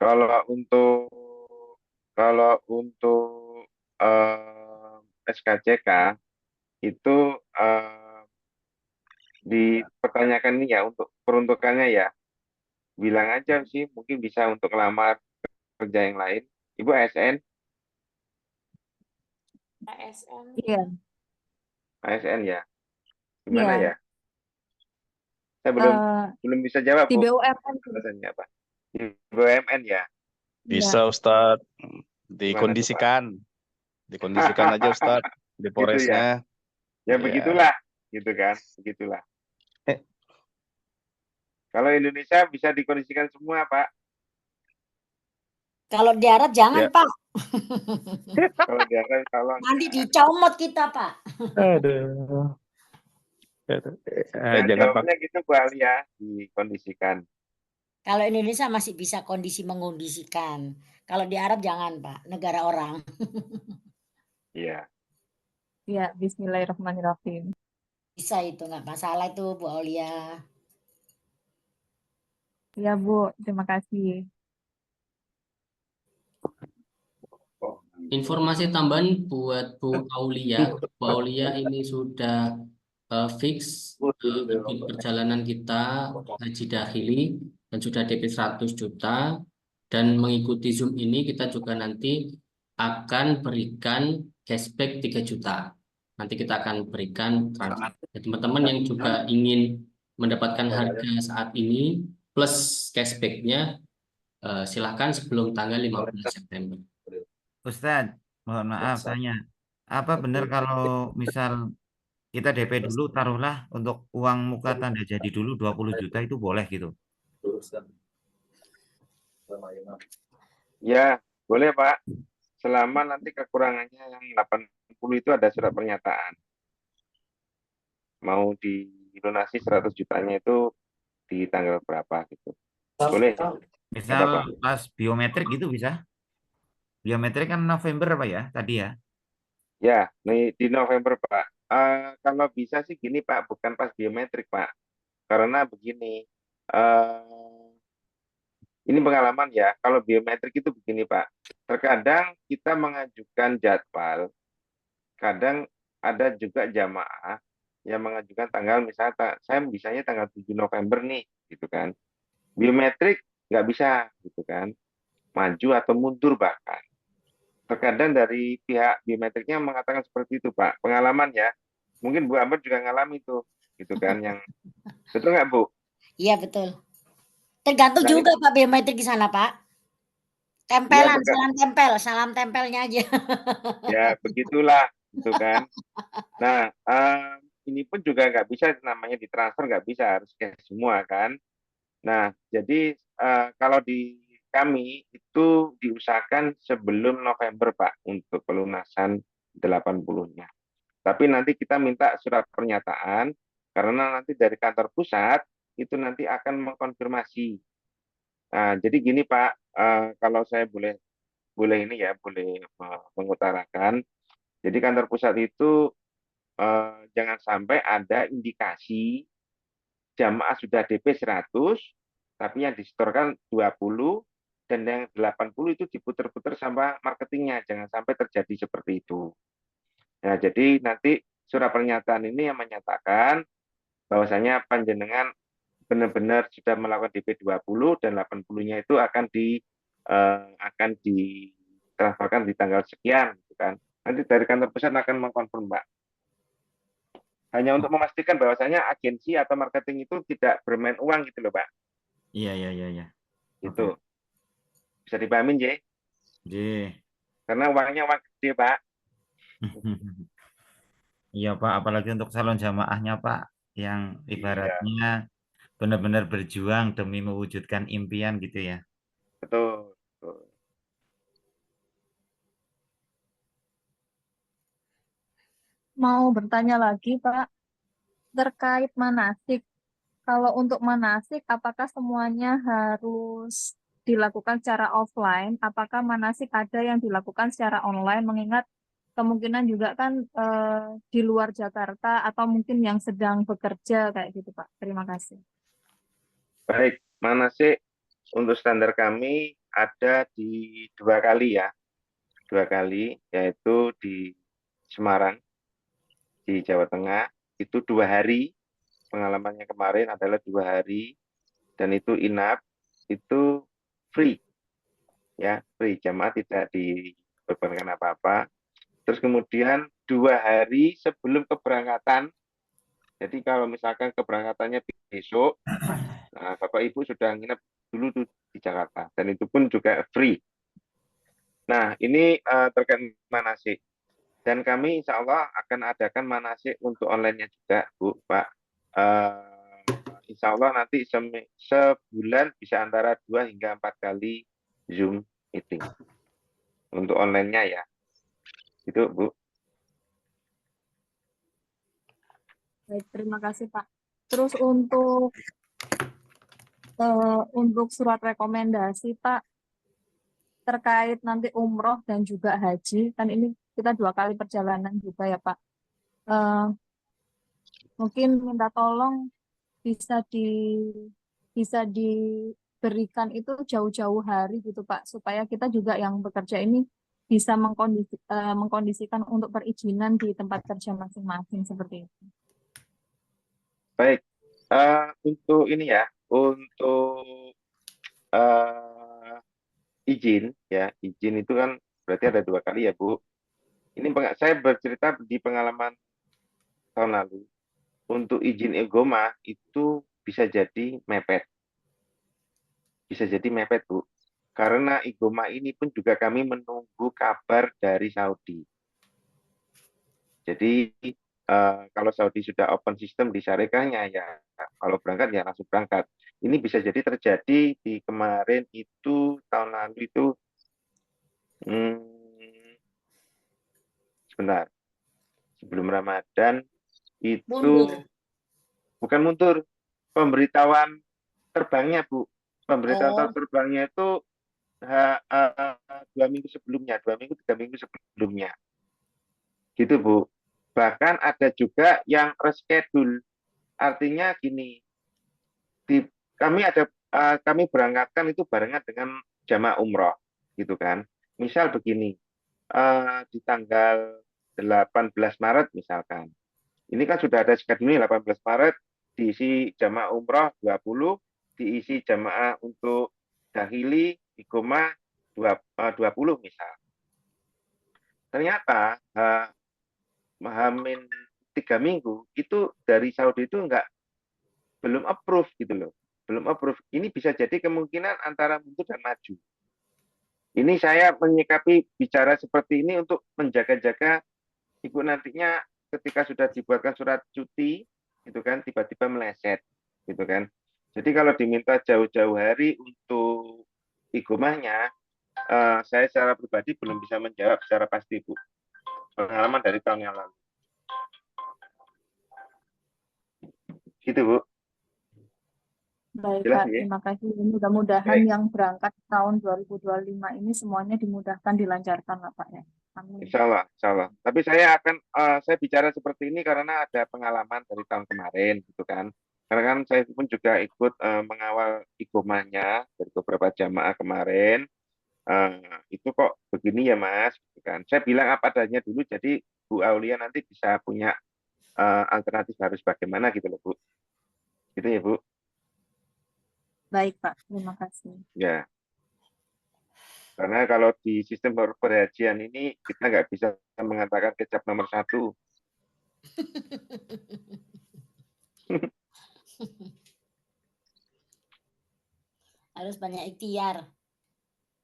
Kalau untuk SKCK itu dipertanyakan ini ya untuk peruntukannya ya. Bilang aja sih mungkin bisa untuk lamar kerja yang lain. Ibu ASN? ASN. Iya. ASN ya. Gimana Iya. ya? Saya belum bisa jawab. Di Bu. BUMN. Alasannya apa? Di BUMN ya. Bisa Ustadz, dikondisikan aja Ustadz di Polresnya. Gitu ya. Begitulah, gitu kan, begitulah. Kalau Indonesia bisa dikondisikan semua Pak. Kalau di Arab jangan Pak. Kalau di Arab kalau nanti dicomot kita Pak. Aduh. Jangan jawabannya gitu Bu Alia, dikondisikan. Kalau Indonesia masih bisa kondisi mengondisikan. Kalau di Arab jangan Pak, negara orang. Iya. Iya, bismillahirrahmanirrahim. Bisa itu, nggak masalah itu Bu Aulia. Iya Bu, terima kasih. Informasi tambahan buat Bu Aulia. Bu Aulia ini sudah fix ikut perjalanan kita haji dahili dan sudah DP 100 juta, dan mengikuti Zoom ini kita juga nanti akan berikan cashback 3 juta. Nanti kita akan berikan transfer. Teman-teman yang juga ingin mendapatkan harga saat ini plus cashbacknya, silahkan sebelum tanggal 15 September. Ustadz, mohon maaf tanya. Apa benar kalau misal kita DP dulu, taruhlah untuk uang muka tanda jadi dulu 20 juta itu boleh gitu? Ya, boleh Pak. Selama nanti kekurangannya yang 80 itu ada surat pernyataan. Mau dilunasi 100 jutanya itu di tanggal berapa gitu. Boleh. Misal pas biometrik gitu bisa? Biometrik kan November apa ya tadi ya? Ya, di November Pak. Kalau bisa sih gini Pak, bukan pas biometrik Pak. Karena begini, ini pengalaman ya, kalau biometrik itu begini Pak. Terkadang kita mengajukan jadwal, kadang ada juga jamaah yang mengajukan tanggal, misalnya saya bisanya tanggal 7 November nih, gitu kan. Biometrik nggak bisa, gitu kan. Maju atau mundur bahkan. Terkadang dari pihak biometriknya mengatakan seperti itu Pak. Pengalaman ya. Mungkin Bu Amber juga ngalami tuh, gitu kan. Yang betul nggak Bu? Iya betul. Tergantung Nah, juga Pak biometrik di sana Pak. Tempelan, Ya, salam tempelnya aja. ya begitulah, gitu kan. Nah, ini pun juga nggak bisa namanya ditransfer, nggak bisa, harus cash semua kan. Nah, jadi kalau di kami itu diusahakan sebelum November Pak untuk pelunasan 80-nya. Tapi nanti kita minta surat pernyataan karena nanti dari kantor pusat itu nanti akan mengkonfirmasi. Nah, jadi gini Pak, kalau saya boleh ini ya, boleh mengutarakan. Jadi kantor pusat itu jangan sampai ada indikasi jamaah sudah DP 100, tapi yang disetorkan 20, dan yang 80 itu diputer-puter sama marketingnya. Jangan sampai terjadi seperti itu. Nah, jadi nanti surat pernyataan ini yang menyatakan bahwasanya panjenengan benar-benar sudah melakukan DP 20 dan 80-nya itu akan ditransferkan di tanggal sekian, gitu kan. Nanti dari kantor pusat akan mengkonfirm, Pak. Hanya untuk memastikan bahwasanya agensi atau marketing itu tidak bermain uang gitu loh, Pak. Iya. Itu. Bisa dipahamin, J? Karena uangnya uang gede, Pak. Iya Pak, apalagi untuk calon jamaahnya Pak, yang ibaratnya benar-benar berjuang demi mewujudkan impian gitu ya. Betul. Mau bertanya lagi, Pak, terkait manasik. Kalau untuk manasik, apakah semuanya harus dilakukan secara offline? Apakah manasik ada yang dilakukan secara online? Mengingat kemungkinan juga kan di luar Jakarta atau mungkin yang sedang bekerja kayak gitu, Pak. Terima kasih. Baik, manasik untuk standar kami ada di 2 kali ya. 2 kali, yaitu di Semarang, di Jawa Tengah, itu 2 hari. Pengalamannya kemarin adalah 2 hari, dan itu inap, itu free. Ya, free, jamaah tidak dibebankan apa-apa. Terus kemudian 2 hari sebelum keberangkatan, jadi kalau misalkan keberangkatannya besok, nah, Bapak Ibu sudah nginep dulu tuh di Jakarta, dan itu pun juga free. Nah, ini terkait manasik. Dan kami insya Allah akan adakan manasik untuk online-nya juga, Bu, Pak. Insya Allah nanti sebulan bisa antara 2 hingga 4 kali Zoom meeting. Untuk online-nya ya. Itu, Bu. Baik, terima kasih, Pak. Terus untuk surat rekomendasi, Pak, terkait nanti umroh dan juga haji, kan ini kita 2 kali perjalanan juga ya, Pak. Mungkin minta tolong bisa diberikan itu jauh-jauh hari gitu, Pak, supaya kita juga yang bekerja ini bisa mengkondisikan untuk perizinan di tempat kerja masing-masing seperti itu. Baik, untuk ini ya, untuk izin ya, izin itu kan berarti ada 2 kali ya Bu. Ini saya bercerita di pengalaman tahun lalu. Untuk izin Egoma itu bisa jadi mepet. Bisa jadi mepet Bu. Karena Egoma ini pun juga kami menunggu kabar dari Saudi. Jadi kalau Saudi sudah open system di syariahnya ya kalau berangkat ya langsung berangkat. Ini bisa jadi terjadi di kemarin itu tahun lalu itu sebentar sebelum Ramadan itu Mundur. bukan mundur, pemberitahuan terbangnya Bu. Pemberitahuan terbangnya itu 2 minggu sebelumnya, 2 minggu 3 minggu sebelumnya. Gitu Bu. Bahkan ada juga yang reschedule. Artinya gini, kami berangkatkan itu barengan dengan jamaah umroh, gitu kan. Misal begini, di tanggal 18 Maret misalkan. Ini kan sudah ada schedule 18 Maret, diisi jamaah umroh 20, diisi jamaah untuk dahili, Igoma 20 misal. Ternyata Hamin 3 minggu itu dari Saudi itu belum approve gitu loh, belum approve. Ini bisa jadi kemungkinan antara mundur dan maju. Ini saya menyikapi bicara seperti ini untuk menjaga-jaga Ibu nantinya ketika sudah dibuatkan surat cuti, gitu kan, tiba-tiba meleset, gitu kan. Jadi kalau diminta jauh-jauh hari untuk Igomahnya, saya secara pribadi belum bisa menjawab secara pasti Bu. Pengalaman dari tahun yang lalu. Gitu Bu. Baik Jelas Pak, ya? terima kasih. Mudah-mudahan yang berangkat tahun 2025 ini semuanya dimudahkan, dilancarkan lah Pak ya. Amin. Insya Allah, insya Allah. Tapi saya bicara seperti ini karena ada pengalaman dari tahun kemarin, gitu kan. Karena kan saya pun juga ikut mengawal Igomahnya dari beberapa jamaah kemarin. Itu kok begini ya Mas, gitu kan. Saya bilang apa adanya dulu, jadi Bu Aulia nanti bisa punya alternatif harus bagaimana gitu loh Bu. Gitu ya Bu. Baik Pak, terima kasih. Ya. Karena kalau di sistem perhajian ini kita nggak bisa mengatakan kecap nomor 1. Harus banyak ikhtiar.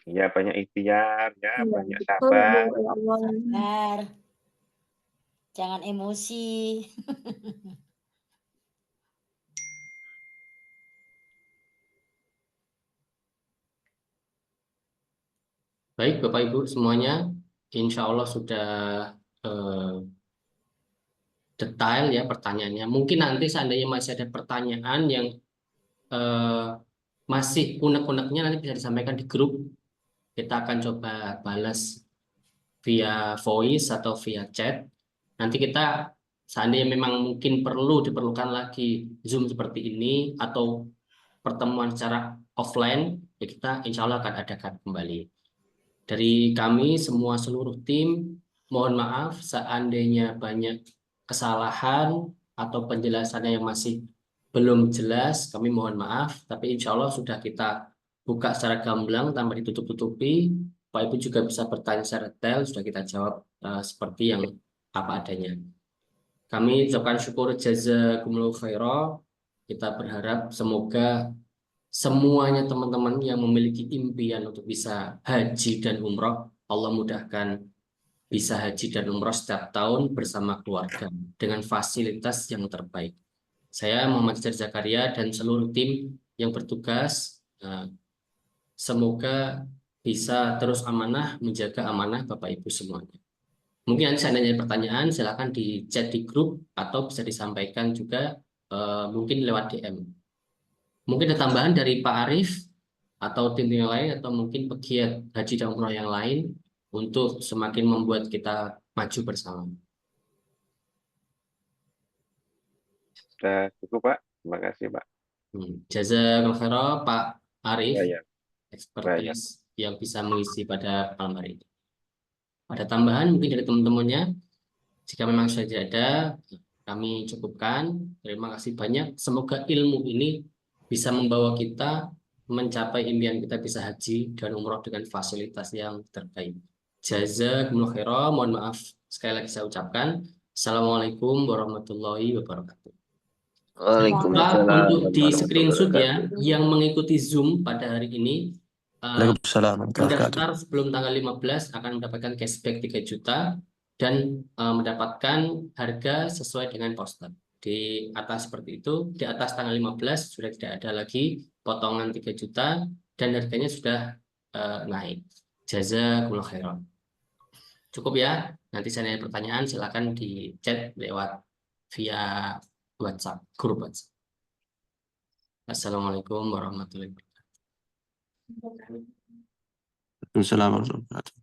Ya banyak ikhtiar, ya Iya, banyak betul, sabar. Bu. Ya Allah. Sabar. Jangan emosi. Baik Bapak Ibu semuanya, insya Allah sudah detail ya pertanyaannya. Mungkin nanti seandainya masih ada pertanyaan yang masih unek-uneknya nanti bisa disampaikan di grup. Kita akan coba balas via voice atau via chat. Nanti kita seandainya memang mungkin diperlukan lagi Zoom seperti ini atau pertemuan secara offline, ya kita insya Allah akan adakan kembali. Dari kami semua seluruh tim, mohon maaf seandainya banyak kesalahan atau penjelasannya yang masih belum jelas, kami mohon maaf, tapi insya Allah sudah kita buka secara gamblang tanpa ditutup-tutupi. Pak Ibu juga bisa bertanya secara detail, sudah kita jawab seperti yang apa adanya. Kami ucapkan syukur jazakumullahu khairan. Kita berharap semoga semuanya teman-teman yang memiliki impian untuk bisa haji dan umroh, Allah mudahkan bisa haji dan umroh setiap tahun bersama keluarga dengan fasilitas yang terbaik. Saya Muhammad Fajar Zakaria dan seluruh tim yang bertugas, semoga bisa terus amanah menjaga amanah Bapak Ibu semuanya. Mungkin nanti seandainya ada pertanyaan, silakan di chat di grup atau bisa disampaikan juga mungkin lewat DM. Mungkin ada tambahan dari Pak Arief atau tim yang lain atau mungkin pegiat haji dan umroh yang lain untuk semakin membuat kita maju bersama. Sudah cukup Pak, terima kasih Pak. Jazakallahu khairan Pak Arief, Ya. expertise yang bisa mengisi pada malam hari ini. Ada tambahan mungkin dari teman-temannya? Jika memang saja ada, kami cukupkan. Terima kasih banyak. Semoga ilmu ini bisa membawa kita mencapai impian kita bisa haji dan umroh dengan fasilitas yang terbaik. Jazakumullah khairan. Mohon maaf sekali lagi saya ucapkan. Assalamualaikum warahmatullahi wabarakatuh. Waalaikumsalam Untuk di warahmatullahi screenshot ya, wabarakatuh. yang mengikuti Zoom pada hari ini, Waalaikumsalam warahmatullahi wabarakatuh. pendaftar sebelum tanggal 15 akan mendapatkan cashback 3 juta dan mendapatkan harga sesuai dengan poster. Di atas seperti itu, di atas tanggal 15 sudah tidak ada lagi potongan 3 juta dan harganya sudah naik. Jazakumullah khairan. Cukup ya. Nanti saya ada pertanyaan silakan di chat lewat via WhatsApp, grup WhatsApp. Assalamualaikum warahmatullahi wabarakatuh. Waalaikumsalam warahmatullahi wabarakatuh.